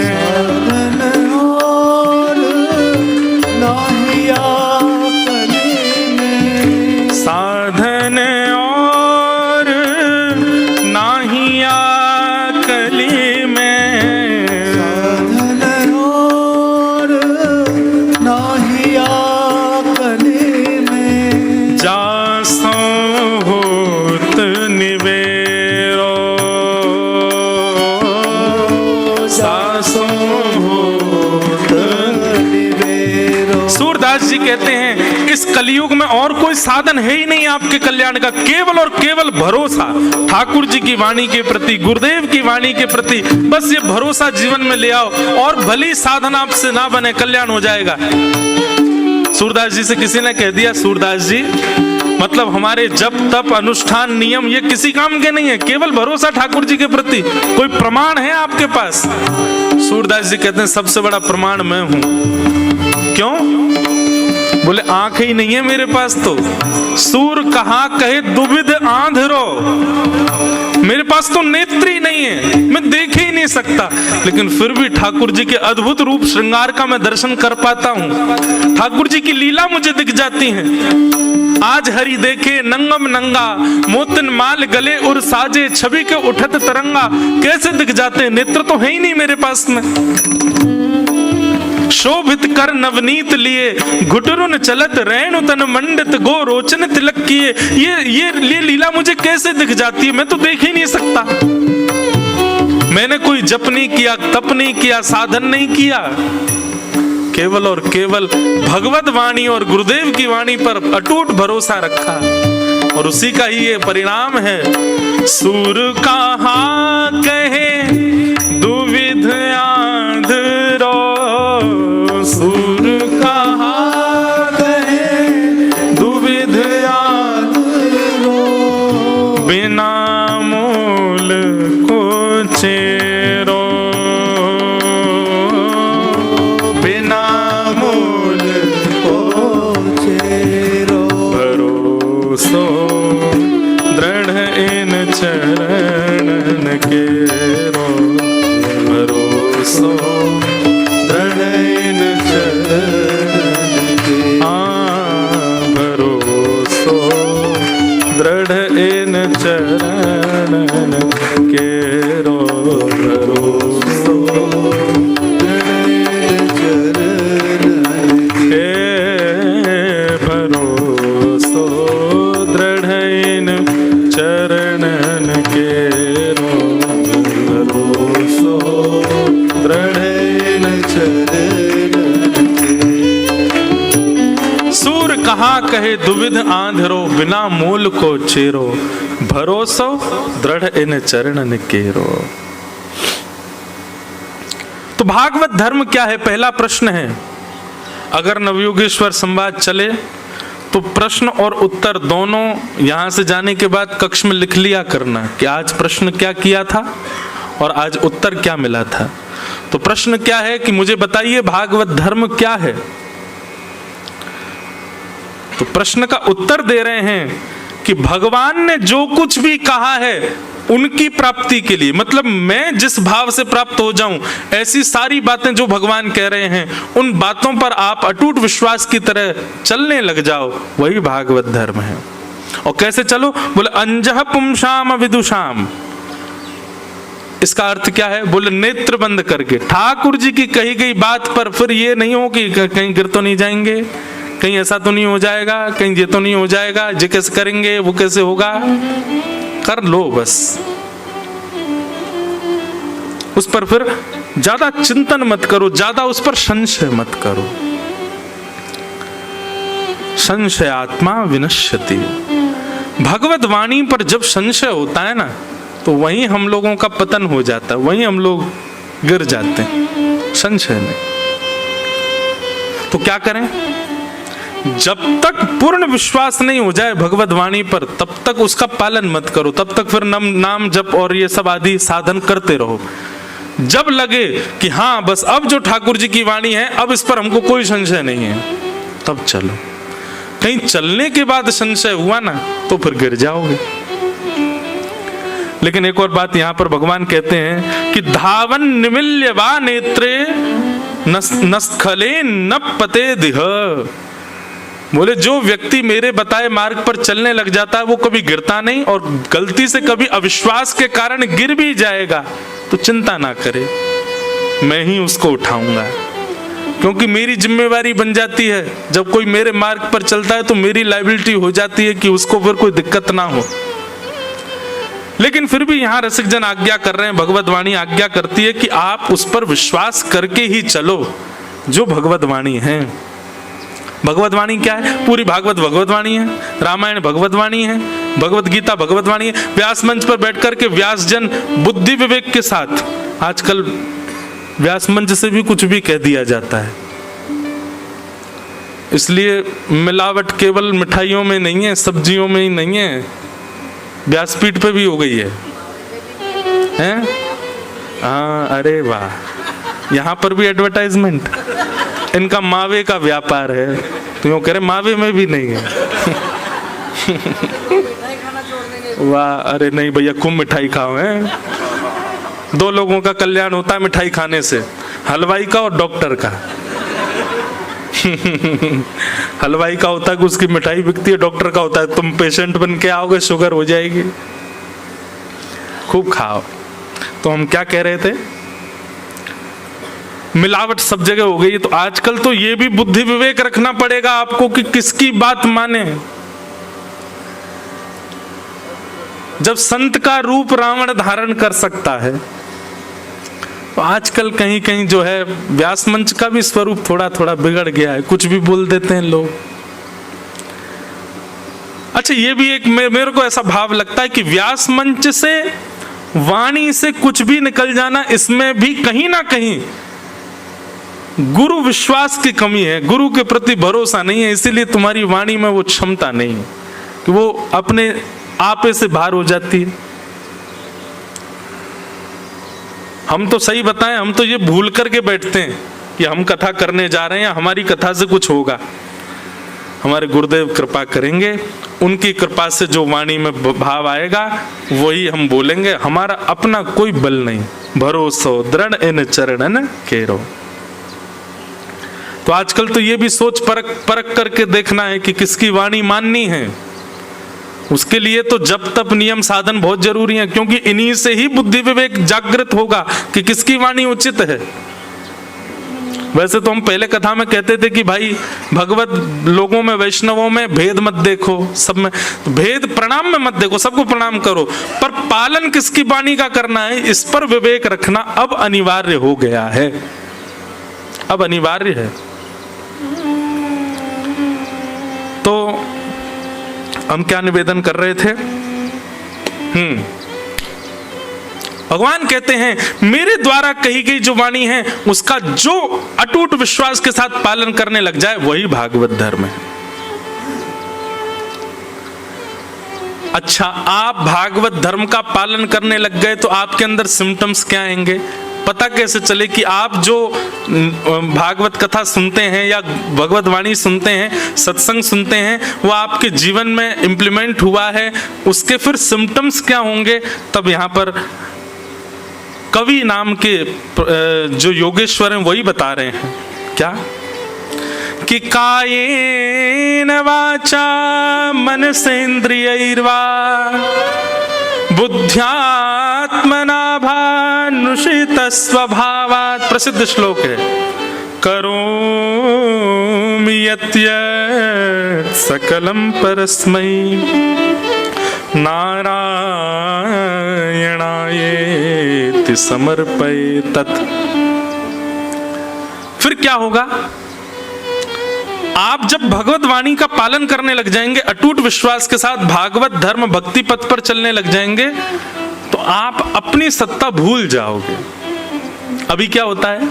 साधन और नाहिया कली में साधन और नाहिया कली में साधन और नाहिया कली में जा होत निवेरो सासों होत निवेरो। सूरदास जी कहते हैं इस कलयुग में और कोई साधन है ही नहीं आपके कल्याण का, केवल और केवल भरोसा ठाकुर जी की वाणी के प्रति, गुरुदेव की वाणी के प्रति। बस ये भरोसा जीवन में ले आओ और भली साधन आपसे ना बने, कल्याण हो जाएगा। सूरदास जी से किसी ने कह दिया, सूरदास जी मतलब हमारे जप तप अनुष्ठान नियम ये किसी काम के नहीं है, केवल भरोसा ठाकुर जी के प्रति। कोई प्रमाण है आपके पास? सूरदास जी कहते हैं सबसे बड़ा प्रमाण मैं हूं। क्यों? बोले आंख ही नहीं है मेरे पास तो। सूर कहाँ कहे दुविध आंधरो, मेरे पास तो नेत्र ही नहीं है, मैं देख ही नहीं सकता। लेकिन फिर भी ठाकुर जी के अद्भुत रूप श्रृंगार का मैं दर्शन कर पाता हूँ। ठाकुर जी की लीला मुझे दिख जाती है। आज हरि देखे नंगम नंगा, मोतिन माल गले और साजे, छवि के उठत तरंगा। कैसे दिख जाते हैं, नेत्र तो है ही नहीं मेरे पास में। शोभित कर नवनीत लिए, घुटरुन चलत रैणु तन मंडित, गो रोचन तिलक किए। ये लीला मुझे कैसे दिख जाती है, मैं तो देख ही नहीं सकता। मैंने कोई जप नहीं किया, तप नहीं किया, साधन नहीं किया, केवल और केवल भगवत वाणी और गुरुदेव की वाणी पर अटूट भरोसा रखा, और उसी का ही ये परिणाम है। सूर कहाँ कहे दुविध आंधरो, सूर कहाँ कहे दुविध आंधरो, बिना मोल को चेरो, बिना मोल को चेरो। भरोसो दृढ़ इन चरणन केरो, भरोसो दृढ़ इन चरणन केरो, भरोसो दृढ़ इन चरणन केरो, भरोसो दृढ़ इन चरणन केरो, भरोसो दृढ़ इन चरणन केरो, भरोसो दृढ़ इन चरणन केरो। सूर कहाँ कहे दुविध आंधरो, बिना मूल को चेरो, भरोसो दृढ़ इन चरणन केरो। तो भागवत धर्म क्या है, पहला प्रश्न है। अगर नवयोगेश्वर संवाद चले तो प्रश्न और उत्तर दोनों यहां से जाने के बाद कक्ष में लिख लिया करना कि आज प्रश्न क्या किया था और आज उत्तर क्या मिला था। तो प्रश्न क्या है कि मुझे बताइए भागवत धर्म क्या है। तो प्रश्न का उत्तर दे रहे हैं कि भगवान ने जो कुछ भी कहा है उनकी प्राप्ति के लिए, मतलब मैं जिस भाव से प्राप्त हो जाऊं, ऐसी सारी बातें जो भगवान कह रहे हैं उन बातों पर आप अटूट विश्वास की तरह चलने लग जाओ, वही भागवत धर्म है। और कैसे चलो, बोले अंजह पुंसाम विदुषाम। इसका अर्थ क्या है, बोले नेत्र बंद करके ठाकुर जी की कही गई बात पर फिर ये नहीं हो कि कहीं गिर तो नहीं जाएंगे, कहीं ऐसा तो नहीं हो जाएगा, कहीं ये तो नहीं हो जाएगा, ये कैसे करेंगे, वो कैसे होगा, कर लो बस। उस पर फिर ज्यादा चिंतन मत करो, ज्यादा उस पर संशय मत करो। संशय आत्मा विनश्यति। भगवत वाणी पर जब संशय होता है ना, तो वहीं हम लोगों का पतन हो जाता है, वहीं हम लोग गिर जाते हैं संशय में। तो क्या करें, जब तक पूर्ण विश्वास नहीं हो जाए भगवत वाणी पर तब तक उसका पालन मत करो, तब तक फिर नाम जप और ये सब आदि साधन करते रहो। जब लगे कि हाँ बस अब जो ठाकुर जी की वाणी है अब इस पर हमको कोई संशय नहीं है, तब चलो। कहीं चलने के बाद संशय हुआ ना तो फिर गिर जाओगे। लेकिन एक और बात यहां पर भगवान कहते हैं कि धावन निमिल्य वा नेत्रे नस्खले न पते दिह। बोले जो व्यक्ति मेरे बताए मार्ग पर चलने लग जाता है वो कभी गिरता नहीं, और गलती से कभी अविश्वास के कारण गिर भी जाएगा तो चिंता ना करे, मैं ही उसको उठाऊंगा। क्योंकि मेरी जिम्मेवारी बन जाती है, जब कोई मेरे मार्ग पर चलता है तो मेरी लायबिलिटी हो जाती है कि उसको फिर कोई दिक्कत ना हो। लेकिन फिर भी यहाँ रसिक जन आज्ञा कर रहे हैं, भगवत वाणी आज्ञा करती है कि आप उस पर विश्वास करके ही चलो जो भगवत वाणी है। भगवत वाणी क्या है, पूरी भागवत भगवत वाणी है, रामायण भगवत वाणी है, भगवत गीता भगवत वाणी है। व्यास मंच पर बैठ करके व्यास जन बुद्धि विवेक के साथ, आजकल व्यास मंच से भी कुछ भी कह दिया जाता है, इसलिए मिलावट केवल मिठाइयों में नहीं है, सब्जियों में ही नहीं है, व्यासपीठ पे भी हो गई है, हैं? हाँ, अरे वाह, यहाँ पर भी एडवर्टाइजमेंट, इनका मावे का व्यापार है। तो यूँ कह रहे मावे में भी नहीं है। वाह, अरे नहीं भैया, खूब मिठाई खाओ हैं। 2 लोगों का कल्याण होता है मिठाई खाने से, हलवाई का और डॉक्टर का। हलवाई का होता है कि उसकी मिठाई बिकती है, डॉक्टर का होता है तुम पेशेंट बन के आओगे, शुगर हो जाएगी। खूब खाओ। तो हम क्या कह रहे थे, मिलावट सब जगह हो गई। तो आजकल तो ये भी बुद्धि विवेक रखना पड़ेगा आपको कि किसकी बात माने। जब संत का रूप रावण धारण कर सकता है, तो आजकल कहीं कहीं जो है व्यास मंच का भी स्वरूप थोड़ा थोड़ा बिगड़ गया है, कुछ भी बोल देते हैं लोग। अच्छा, ये भी एक मेरे को ऐसा भाव लगता है कि व्यास मंच से वाणी से कुछ भी निकल जाना, इसमें भी कहीं ना कहीं गुरु विश्वास की कमी है, गुरु के प्रति भरोसा नहीं है। इसीलिए तुम्हारी वाणी में वो क्षमता नहीं है कि वो अपने आपे से बाहर हो जाती है। हम तो सही बताएं, हम तो ये भूल करके बैठते हैं कि हम कथा करने जा रहे हैं, हमारी कथा से कुछ होगा। हमारे गुरुदेव कृपा करेंगे, उनकी कृपा से जो वाणी में भाव आएगा वही हम बोलेंगे। हमारा अपना कोई बल नहीं, भरोसो दृढ़ इन चरणन केरो। तो आजकल तो ये भी सोच परख करके देखना है कि किसकी वाणी माननी है। उसके लिए तो जप तप नियम साधन बहुत जरूरी है, क्योंकि इन्हीं से ही बुद्धि विवेक जागृत होगा कि किसकी वाणी उचित है। वैसे तो हम पहले कथा में कहते थे कि भाई भगवत लोगों में, वैष्णवों में भेद मत देखो, सब में भेद, प्रणाम में मत देखो, सबको प्रणाम करो, पर पालन किसकी वाणी का करना है, इस पर विवेक रखना अब अनिवार्य हो गया है, अब अनिवार्य है। तो हम क्या निवेदन कर रहे थे, भगवान कहते हैं मेरे द्वारा कही गई जो वाणी है उसका जो अटूट विश्वास के साथ पालन करने लग जाए वही भागवत धर्म है। अच्छा, आप भागवत धर्म का पालन करने लग गए तो आपके अंदर सिम्टम्स क्या आएंगे, पता कैसे चले कि आप जो भागवत कथा सुनते हैं या भगवत वाणी सुनते हैं, सत्संग सुनते हैं, वो आपके जीवन में इंप्लीमेंट हुआ है, उसके फिर सिम्टम्स क्या होंगे। तब यहाँ पर कवि नाम के जो योगेश्वर हैं वही बता रहे हैं क्या, कि कायेन वाचा मनसेन्द्रियैर्वा बुद्ध्यात्मना भानुषित स्वभावात्। प्रसिद्ध श्लोक है, करोमि यत् सकलं परस्मै नारायणायेति समर्पयेत्। फिर क्या होगा, आप जब भगवत वाणी का पालन करने लग जाएंगे, अटूट विश्वास के साथ भागवत धर्म भक्ति पथ पर चलने लग जाएंगे, तो आप अपनी सत्ता भूल जाओगे। अभी क्या होता है,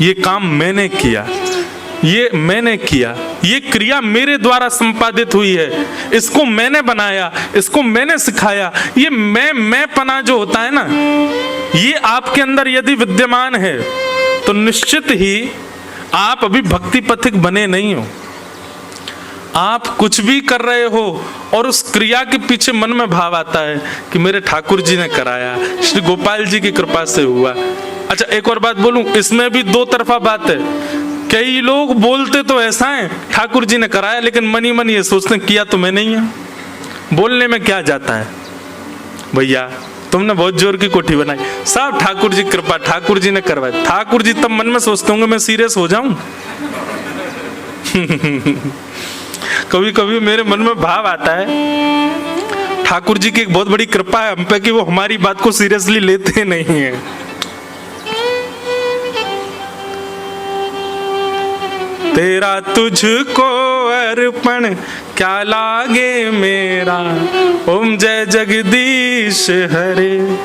ये काम मैंने किया, ये मैंने किया, ये क्रिया मेरे द्वारा संपादित हुई है, इसको मैंने बनाया, इसको मैंने सिखाया। ये मैं पना जो होता है ना, ये आपके अंदर यदि विद्यमान है तो निश्चित ही आप अभी भक्ति पथिक बने नहीं हो। आप कुछ भी कर रहे हो और उस क्रिया के पीछे मन में भाव आता है कि मेरे ठाकुर जी ने कराया, श्री गोपाल जी की कृपा से हुआ। अच्छा, एक और बात बोलूं, इसमें भी दो तरफा बात है। कई लोग बोलते तो ऐसा है ठाकुर जी ने कराया, लेकिन मनी मन ये सोचते किया तो मैं नहीं है। बोलने में क्या जाता है भैया, तुमने बहुत जोर की कोठी बनाई, सब ठाकुर जी कृपा, ठाकुर जी ने करवाया। ठाकुर जी तब मन में सोचते होंगे मैं सीरियस हो जाऊं। कभी कभी मेरे मन में भाव आता है ठाकुर जी की एक बहुत बड़ी कृपा है हम पे कि वो हमारी बात को सीरियसली लेते नहीं है। तेरा तुझको अर्पण क्या लागे मेरा, ओम जय जगदीश हरे।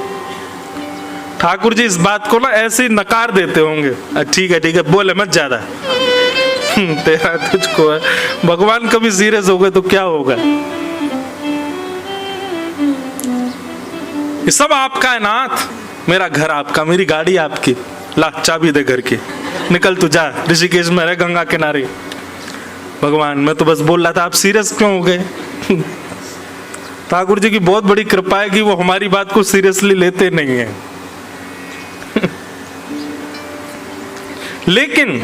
ठाकुर जी इस बात को ना ऐसे ही नकार देते होंगे, ठीक है बोले मत ज्यादा। तेरा तुझको है, भगवान कभी सीरियस हो गए तो क्या होगा। ये सब आपका है नाथ, मेरा घर आपका, मेरी गाड़ी आपकी, ला चाबी दे घर की। निकल तू जा, ऋषिकेश में रह गंगा किनारे। भगवान मैं तो बस बोल रहा था, आप सीरियस क्यों हो गए? ठाकुर जी की बहुत बड़ी कृपा है कि वो हमारी बात को सीरियसली लेते नहीं है। लेकिन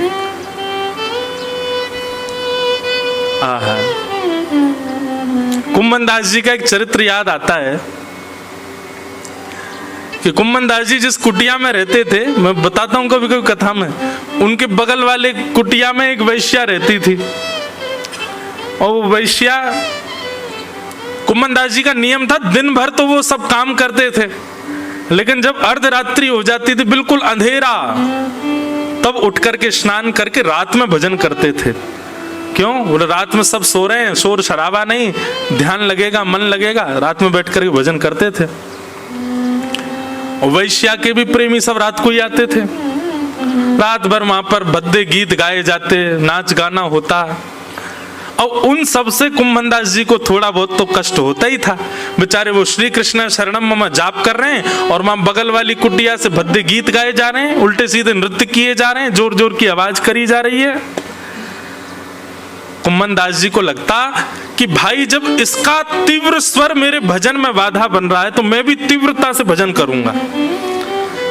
कुम्मन दास जी का एक चरित्र याद आता है कि कुम्मन दास जी जिस कुटिया में रहते थे, मैं बताता हूं कभी कभी कथा में, उनके बगल वाले कुटिया में एक वैश्या रहती थी। और वो वैश्या, कुम्मन दास जी का नियम था दिन भर तो वो सब काम करते थे, लेकिन जब अर्धरात्रि हो जाती थी, बिल्कुल अंधेरा, तब उठ करके स्नान करके रात में भजन करते थे। क्यों? बोले रात में सब सो रहे हैं, शोर शराबा नहीं, ध्यान लगेगा, मन लगेगा, रात में बैठ करके भजन करते थे। और वैश्या के भी प्रेमी सब रात को ही आते थे। रात भर वहां पर भद्दे गीत गाए जाते, नाच गाना होता। और उन सब से कुम्मन दास जी को थोड़ा बहुत तो कष्ट होता ही था। बेचारे वो श्री कृष्ण शरणम मम जाप कर रहे हैं और वहां बगल वाली कुटिया से भद्दे गीत गाए जा रहे हैं, उल्टे सीधे नृत्य किए जा रहे हैं, जोर जोर की आवाज करी जा रही है। कुम्मन दास जी को लगता कि भाई जब इसका तीव्र स्वर मेरे भजन में बाधा बन रहा है तो मैं भी तीव्रता से भजन करूंगा।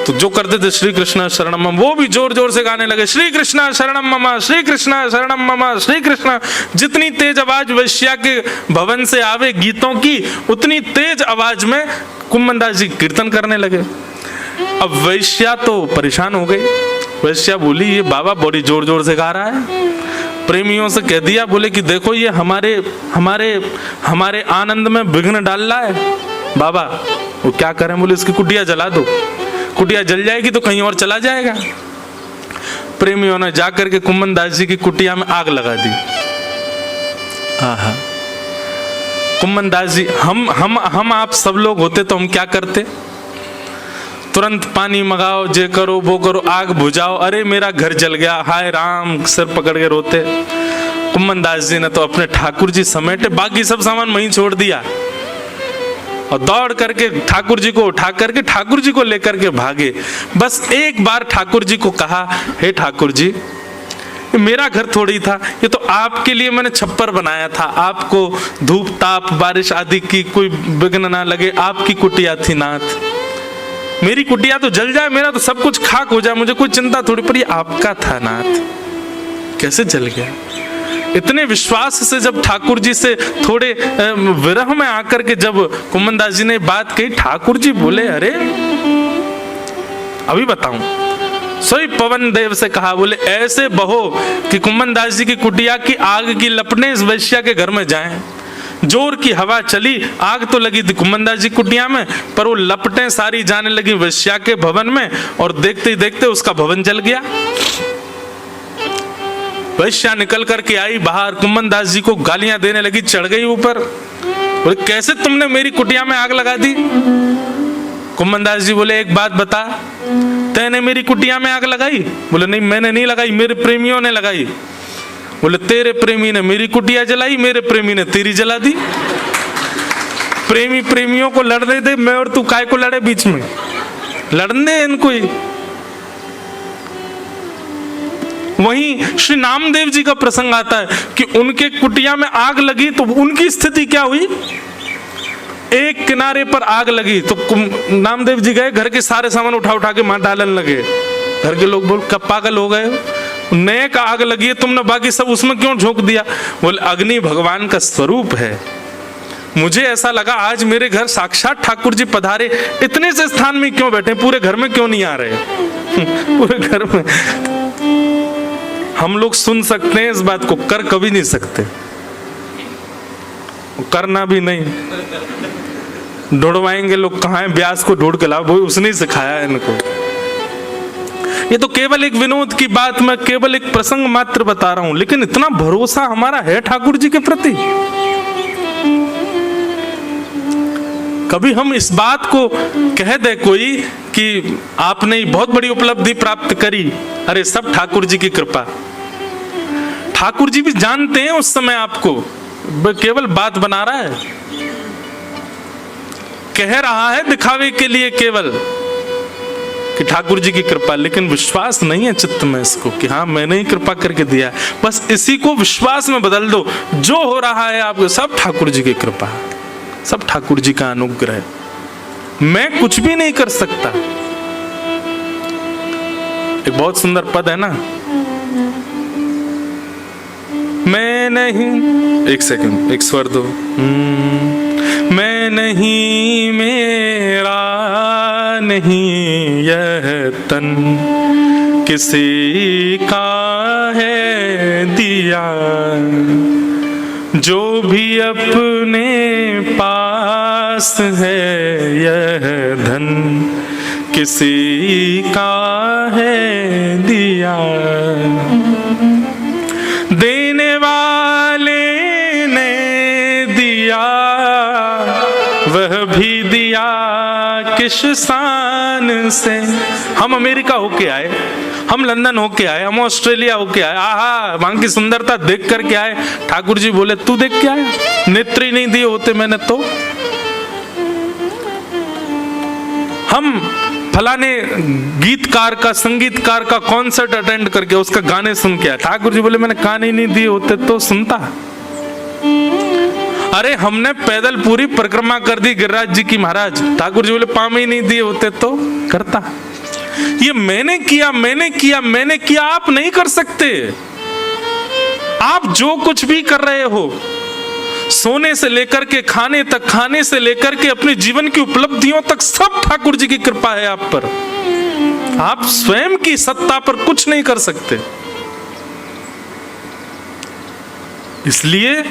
तो जो करते थे श्री कृष्ण शरणम मम, वो भी जोर जोर से गाने लगे, श्री कृष्ण शरणम मम, श्री कृष्ण शरणम मम, श्री कृष्ण। जितनी तेज आवाज वैश्या के भवन से आवे गीतों की, उतनी तेज आवाज में कुम्मन दास जी कीर्तन करने लगे। अब वैश्या तो परेशान हो गई। वैश्या बोली ये बाबा बड़ी जोर जोर से गा रहा है। प्रेमियों से कह दिया, बोले कि देखो ये हमारे हमारे हमारे आनंद में विघ्न डाल रहा है। बाबा वो क्या करें? बोले इसकी कुटिया जला दो, कुटिया जल जाएगी तो कहीं और चला जाएगा। प्रेमियों ने जाकर के कुम्मन दास जी की कुटिया में आग लगा दी। कुम्मन दास जी, हम आप सब लोग होते तो हम क्या करते? तुरंत पानी मंगाओ, जे करो वो करो, आग बुझाओ, अरे मेरा घर जल गया, हाय राम, सिर पकड़ के रोते। कुम्मन दास जी ने तो अपने ठाकुर जी समेटे, बाकी सब सामान वहीं छोड़ दिया और दौड़ करके ठाकुर जी को उठा करके ठाकुर जी को लेकर के भागे। बस एक बार ठाकुर जी को कहा, हे ठाकुर जी, मेरा घर थोड़ी था, ये तो आपके लिए मैंने छप्पर बनाया था, आपको धूप ताप बारिश आदि की कोई विघ्न ना लगे, आपकी कुटिया थी नाथ। मेरी कुटिया तो जल जाए, मेरा तो सब कुछ खाक हो जाए, मुझे कोई चिंता थोड़ी, पर ये आपका था नाथ, कैसे जल गया? इतने विश्वास से जब ठाकुर जी से थोड़े विरह में आकर के जब कुम्मन दास जी ने बात कही, ठाकुर जी बोले, अरे अभी बताऊं। सोई पवन देव से कहा, बोले ऐसे बहो कि कुम्मन दास जी की कुटिया की आग की लपटें इस वैश्या के घर में जाएं। जोर की हवा चली, आग तो लगी थी कुम्मन दास जी कुटिया में, पर वो लपटें सारी जाने लगी वैश्या के भवन में, और देखते ही देखते उसका भवन जल गया। वैश्या निकल करके आई बाहर, कुम्मन दास जी को गालियां देने लगी, चढ़ गई ऊपर, बोले कैसे तुमने मेरी कुटिया में आग लगा दी? कुम्मन दास जी बोले एक बात बता, तैने मेरी कुटिया में आग लगाई? बोले नहीं, मैंने नहीं लगाई, मेरे प्रेमियों ने लगाई। बोले तेरे प्रेमी ने मेरी कुटिया जलाई, मेरे प्रेमी ने तेरी जला दी। प्रेमी प्रेमियों को लड़ने दे, मैं और तू काय को लड़े बीच में? लड़ने इनको ही। वहीं श्री नामदेव जी का प्रसंग आता है कि उनके कुटिया में आग लगी तो उनकी स्थिति क्या हुई? एक किनारे पर आग लगी तो नामदेव जी गए, घर के सारे सामान उठा उठा के मां डालने लगे। घर के लोग बोल कब पागल हो गए, नए का आग लगी है, तुमने बाकी सब उसमें क्यों झोंक दिया? बोले अग्नि भगवान का स्वरूप है। मुझे ऐसा लगा आज मेरे घर साक्षात ठाकुर जी पधारे, इतने से स्थान में क्यों बैठे, पूरे घर में क्यों नहीं आ रहे? पूरे घर में हम लोग सुन सकते हैं इस बात को, कर कभी नहीं सकते, करना भी नहीं। ढूंढवाएंगे लोग, कहाँ है व्यास को ढूंढ के लाओ, वो उसने सिखाया है इनको। ये तो केवल एक विनोद की बात, मैं केवल एक प्रसंग मात्र बता रहा हूं, लेकिन इतना भरोसा हमारा है ठाकुर जी के प्रति। कभी हम इस बात को कह दे कोई कि आपने बहुत बड़ी उपलब्धि प्राप्त करी, अरे सब ठाकुर जी की कृपा। ठाकुर जी भी जानते हैं उस समय आपको, केवल बात बना रहा है, कह रहा है दिखावे के लिए केवल। कि ठाकुर जी की कृपा, लेकिन विश्वास नहीं है चित्त में इसको कि हाँ मैंने ही कृपा करके दिया है। बस इसी को विश्वास में बदल दो, जो हो रहा है आपको सब ठाकुर जी की कृपा, सब ठाकुर जी का अनुग्रह, मैं कुछ भी नहीं कर सकता। एक बहुत सुंदर पद है ना, मैं नहीं, एक सेकंड, एक स्वर दो, मैं नहीं, मेरा नहीं यह तन, किसी का है दिया, जो भी अपने पास है यह धन, किसी का है दिया, देने वाले ने दिया, वह भी दिया किस शान से। हम अमेरिका होके आए, हम लंदन होके आए, हम ऑस्ट्रेलिया होके आए, आहा वहां की सुंदरता देख करके आए। ठाकुर जी बोले तू देख के आया, नेत्र ही नहीं दिए होते मैंने तो। हम फलाने गीतकार का, संगीतकार का कॉन्सर्ट अटेंड करके उसका गाने सुन के आया। ठाकुर जी बोले मैंने कान ही नहीं दिए होते तो सुनता। अरे हमने पैदल पूरी परिक्रमा कर दी गिरिराज जी की महाराज, ठाकुर जी बोले पाम ही नहीं दिए होते तो करता। ये मैंने किया, मैंने किया, मैंने किया, आप नहीं कर सकते। आप जो कुछ भी कर रहे हो, सोने से लेकर के खाने तक, खाने से लेकर के अपने जीवन की उपलब्धियों तक, सब ठाकुर जी की कृपा है आप पर। आप स्वयं की सत्ता पर कुछ नहीं कर सकते। इसलिए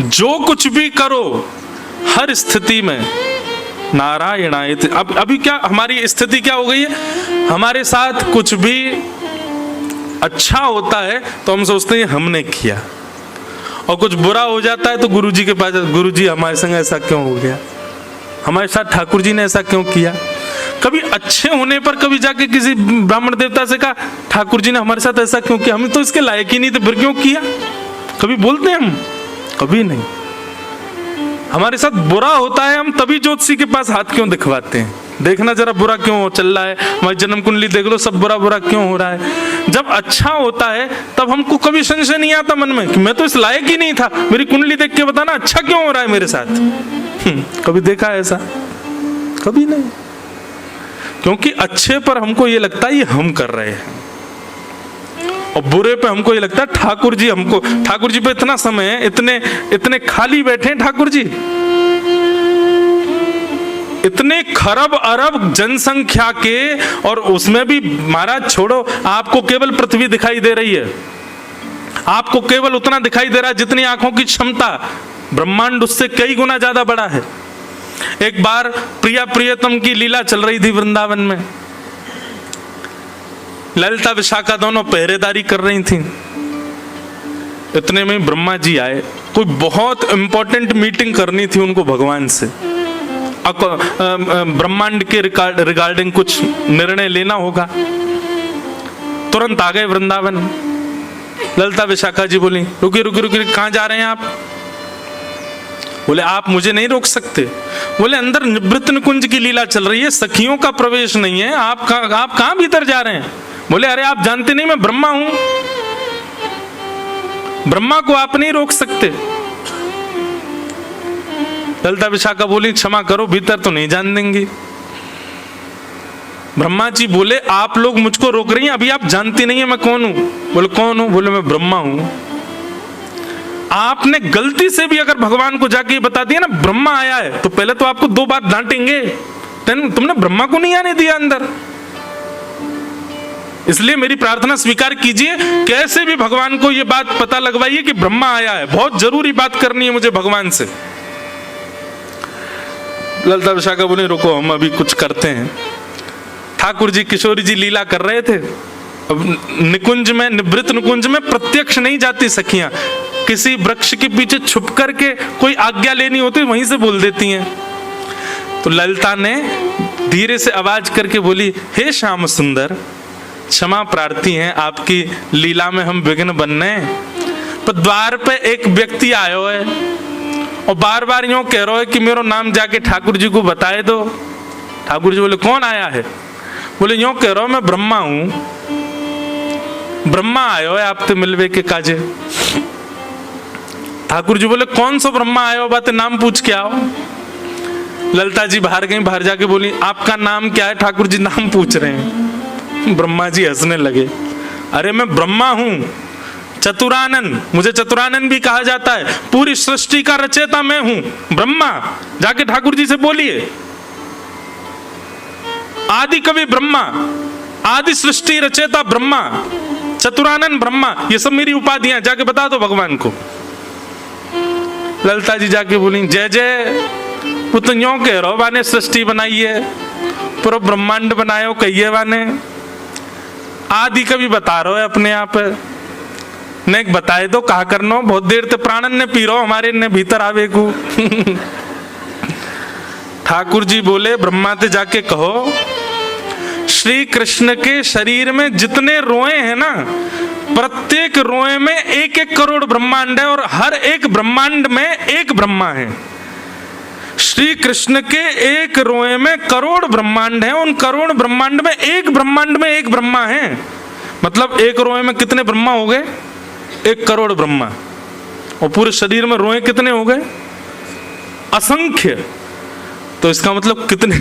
जो कुछ भी करो हर स्थिति में नारायणाय। अब अभी क्या हमारी स्थिति क्या हो गई है, हमारे साथ कुछ भी अच्छा होता है तो हम सोचते हैं हमने किया, और कुछ बुरा हो जाता है तो गुरुजी के पास, गुरुजी हमारे संग ऐसा क्यों हो गया, हमारे साथ ठाकुर जी ने ऐसा क्यों किया। कभी अच्छे होने पर कभी जाके किसी ब्राह्मण देवता से कहा ठाकुर जी ने हमारे साथ ऐसा क्यों किया, हम तो इसके लायक ही नहीं थे फिर क्यों किया, कभी बोलते हैं हम? कभी नहीं। हमारे साथ बुरा होता है हम तभी ज्योतिषी के पास हाथ क्यों दिखवाते हैं, देखना जरा बुरा क्यों चल रहा है, हमारी जन्म कुंडली देख लो, सब बुरा बुरा क्यों हो रहा है। जब अच्छा होता है तब हमको कभी संशय नहीं आता मन में कि मैं तो इस लायक ही नहीं था, मेरी कुंडली देख के बताना अच्छा क्यों हो रहा है मेरे साथ। कभी देखा ऐसा? कभी नहीं। क्योंकि अच्छे पर हमको ये लगता है ये हम कर रहे हैं, और बुरे पे हमको ये लगता है ठाकुर जी हमको, ठाकुर जी पे इतना समय है, इतने इतने खाली बैठे हैं ठाकुर जी, इतने खरब अरब जनसंख्या के, और उसमें भी महाराज छोड़ो, आपको केवल पृथ्वी दिखाई दे रही है, आपको केवल उतना दिखाई दे रहा है जितनी आंखों की क्षमता, ब्रह्मांड उससे कई गुना ज्यादा बड़ा है। एक बार प्रिया प्रियतम की लीला चल रही थी वृंदावन में, ललिता विशाखा दोनों पहरेदारी कर रही थी। इतने में ब्रह्मा जी आए, कोई बहुत इंपॉर्टेंट मीटिंग करनी थी उनको भगवान से, ब्रह्मांड के रिगार्डिंग कुछ निर्णय लेना होगा। तुरंत आ गए वृंदावन। ललिता विशाखा जी बोली रुकिए रुकिए रुकिए, कहाँ जा रहे हैं आप? बोले आप मुझे नहीं रोक सकते। बोले अंदर निवृत्त निकुंज की लीला चल रही है, सखियों का प्रवेश नहीं है, आप कहाँ भीतर जा रहे हैं? बोले अरे आप जानते नहीं मैं ब्रह्मा हूं, ब्रह्मा को आप नहीं रोक सकते। ललिता विशाखा बोली क्षमा करो, भीतर तो नहीं जान देंगी। ब्रह्मा जी बोले आप लोग मुझको रोक रही हैं, अभी आप जानती नहीं है मैं कौन हूं। बोले कौन हूं? बोले मैं ब्रह्मा हूं। आपने गलती से भी अगर भगवान को जाके बता दिया ना ब्रह्मा आया है, तो पहले तो आपको 2 बार डांटेंगे, तुमने ब्रह्मा को नहीं आने दिया अंदर। इसलिए मेरी प्रार्थना स्वीकार कीजिए, कैसे भी भगवान को यह बात पता लगवाइए कि ब्रह्मा आया है, बहुत जरूरी बात करनी है मुझे भगवान से। ललिता विशाखा बोले रुको हम अभी कुछ करते हैं। ठाकुर जी किशोरी जी लीला कर रहे थे। अब निकुंज में, निवृत्त निकुंज में प्रत्यक्ष नहीं जाती सखियां, किसी वृक्ष के पीछे छुप करके कोई आज्ञा लेनी होती वहीं से बोल देती हैं। तो ललिता ने धीरे से आवाज करके बोली हे श्याम सुंदर, क्षमा प्रार्थी हैं, आपकी लीला में हम विघ्न बनने। पर द्वार पे एक व्यक्ति आयो है और बार बार यूं कह रहा है कि मेरा नाम जाके ठाकुर जी को बताए दो। ठाकुर जी बोले कौन आया है? बोले यूं कह रहा हूं मैं ब्रह्मा हूं, ब्रह्मा आयो है आपसे मिलवे के काजे। ठाकुर जी बोले कौन सा ब्रह्मा आयो, बात नाम पूछ के आओ। ललिता जी बाहर गई, बाहर जाके बोली आपका नाम क्या है? ठाकुर जी नाम पूछ रहे हैं। ब्रह्मा जी हंसने लगे, अरे मैं ब्रह्मा हूं, चतुरानन, मुझे चतुरानन भी कहा जाता है, पूरी सृष्टि का रचयिता मैं हूं ब्रह्मा। जाके ठाकुर जी से बोलिए आदि कवि ब्रह्मा, आदि सृष्टि रचयिता ब्रह्मा, चतुरानन ब्रह्मा, ये सब मेरी उपाधियां, जाके बता दो भगवान को। ललिता जी जाके बोली जय जय, वो तो यूं कह रहो बाने सृष्टि बनाई है, पूरा ब्रह्मांड बनायो कहिए बाने, आदि कवि बता रहे हो अपने आप ने, बताए दो कहा करनो, बहुत देर ते प्राणन ने पी रहो हमारे ने भीतर आवे को। ठाकुर जी बोले ब्रह्मा ते जाके कहो श्री कृष्ण के शरीर में जितने रोए हैं ना, प्रत्येक रोए में 1-1 करोड़ ब्रह्मांड है और हर एक ब्रह्मांड में एक ब्रह्मा है। श्री कृष्ण के एक रोए में करोड़ ब्रह्मांड है, उन करोड़ ब्रह्मांड में एक ब्रह्मांड में एक ब्रह्मा है। मतलब एक रोए में कितने ब्रह्मा हो गए? 1 करोड़ ब्रह्मा। और पूरे शरीर में रोए कितने हो गए? असंख्य। तो इसका मतलब कितने?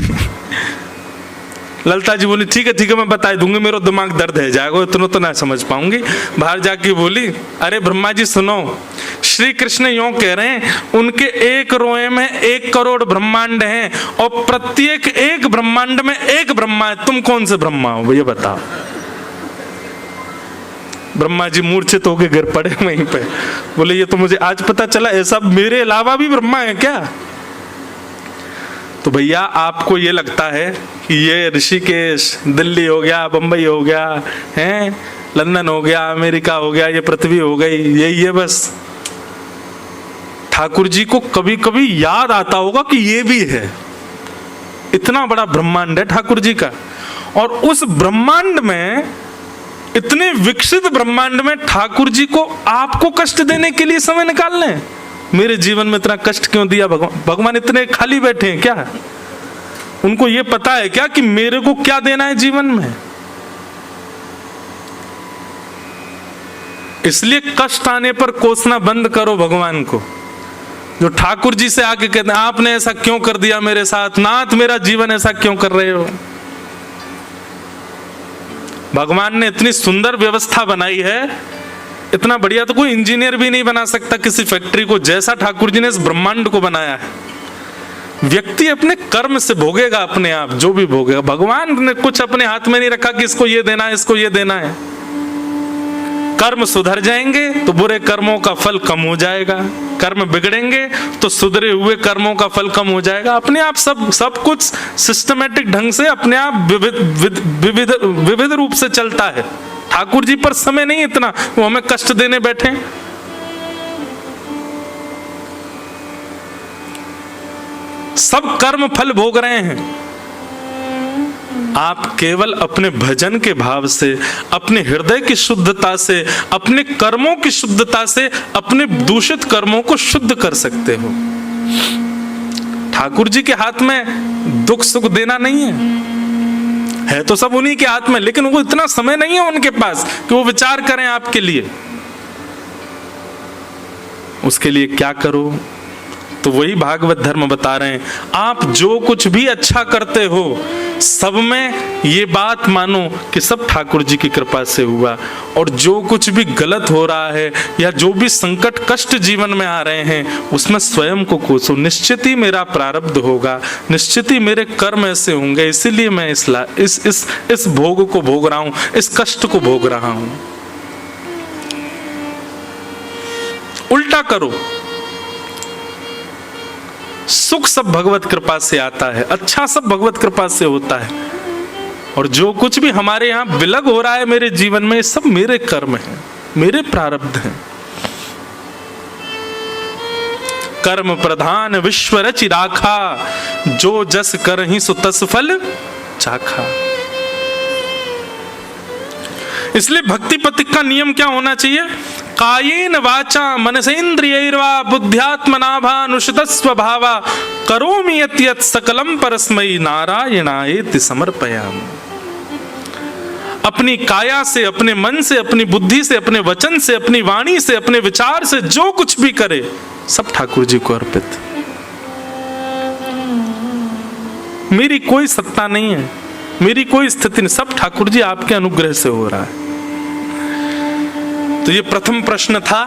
ललिता जी बोली ठीक है मैं बता दूंगी, मेरा दिमाग दर्द है जाएगा, इतना तो ना समझ पाऊंगी। बाहर जाके बोली अरे ब्रह्मा जी सुनो, श्री कृष्ण यूं कह रहे हैं उनके एक रोए में 1 करोड़ ब्रह्मांड हैं और प्रत्येक एक ब्रह्मांड में एक ब्रह्मा है, तुम कौन से ब्रह्मा हो ये बताओ। ब्रह्मा जी मूर्छित होके गिर पड़े वहीं पे, बोले ये तो मुझे आज पता चला, ऐसा मेरे अलावा भी ब्रह्मा है क्या? तो भैया आपको ये लगता है कि ये ऋषिकेश, दिल्ली हो गया, बंबई हो गया, हैं लंदन हो गया, अमेरिका हो गया, ये पृथ्वी हो गई, यही है बस। ठाकुर जी को कभी कभी याद आता होगा कि ये भी है, इतना बड़ा ब्रह्मांड है ठाकुर जी का। और उस ब्रह्मांड में, इतने विकसित ब्रह्मांड में ठाकुर जी को आपको कष्ट देने के लिए समय निकाल लें। मेरे जीवन में इतना कष्ट क्यों दिया भगवान? भगवान इतने खाली बैठे हैं क्या? उनको ये पता है क्या कि मेरे को क्या देना है जीवन में? इसलिए कष्ट आने पर कोसना बंद करो भगवान को। जो ठाकुर जी से आके कहते हैं आपने ऐसा क्यों कर दिया मेरे साथ, नाथ मेरा जीवन ऐसा क्यों कर रहे हो? भगवान ने इतनी सुंदर व्यवस्था बनाई है, इतना बढ़िया तो कोई इंजीनियर भी नहीं बना सकता किसी फैक्ट्री को, जैसा ठाकुर जी ने इस ब्रह्मांड को बनाया है। व्यक्ति अपने कर्म से भोगेगा अपने आप, जो भी भोगेगा। भगवान ने कुछ अपने हाथ में नहीं रखा कि इसको ये देना है, इसको ये देना है। कर्म सुधर जाएंगे तो बुरे कर्मों का फल कम हो जाएगा, कर्म बिगड़ेंगे तो सुधरे हुए कर्मों का फल कम हो जाएगा। अपने आप सब कुछ सिस्टमेटिक ढंग से अपने आप विविध रूप से चलता है। ठाकुर जी पर समय नहीं इतना, वो हमें कष्ट देने बैठे। सब कर्म फल भोग रहे हैं। आप केवल अपने भजन के भाव से, अपने हृदय की शुद्धता से, अपने कर्मों की शुद्धता से अपने दूषित कर्मों को शुद्ध कर सकते हो। ठाकुर जी के हाथ में दुख सुख देना नहीं है तो सब उन्हीं के हाथ में, लेकिन वो इतना समय नहीं है उनके पास कि वो विचार करें आपके लिए। उसके लिए क्या करो? तो वही भागवत धर्म बता रहे हैं, आप जो कुछ भी अच्छा करते हो सब में ये बात मानो कि सब ठाकुर जी की कृपा से हुआ, और जो कुछ भी गलत हो रहा है या जो भी संकट कष्ट जीवन में आ रहे हैं उसमें स्वयं को कोसो। निश्चित ही मेरा प्रारब्ध होगा, निश्चित ही मेरे कर्म ऐसे होंगे, इसीलिए मैं इस भोग को भोग रहा हूं, इस कष्ट को भोग रहा हूं। उल्टा करो। सुख सब भगवत कृपा से आता है, अच्छा सब भगवत कृपा से होता है, और जो कुछ भी हमारे यहाँ विलग हो रहा है मेरे जीवन में, सब मेरे कर्म हैं, मेरे प्रारब्ध हैं। कर्म प्रधान विश्व रचि राखा, जो जस करहि सो तस फल चाखा। इसलिए भक्ति पथिक का नियम क्या होना चाहिए? कायेन वाचा मनसेन्द्रियैर्वा बुद्ध्यात्मना भानुषित स्वभावा करोमि यत् यत् सकलम परस्मै नारायणायेति समर्पयामि। अपनी काया से, अपने मन से, अपनी बुद्धि से, अपने वचन से, अपनी वाणी से, अपने विचार से जो कुछ भी करे सब ठाकुर जी को अर्पित। मेरी कोई सत्ता नहीं है, मेरी कोई स्थिति नहीं, सब ठाकुर जी आपके अनुग्रह से हो रहा है। तो ये प्रथम प्रश्न था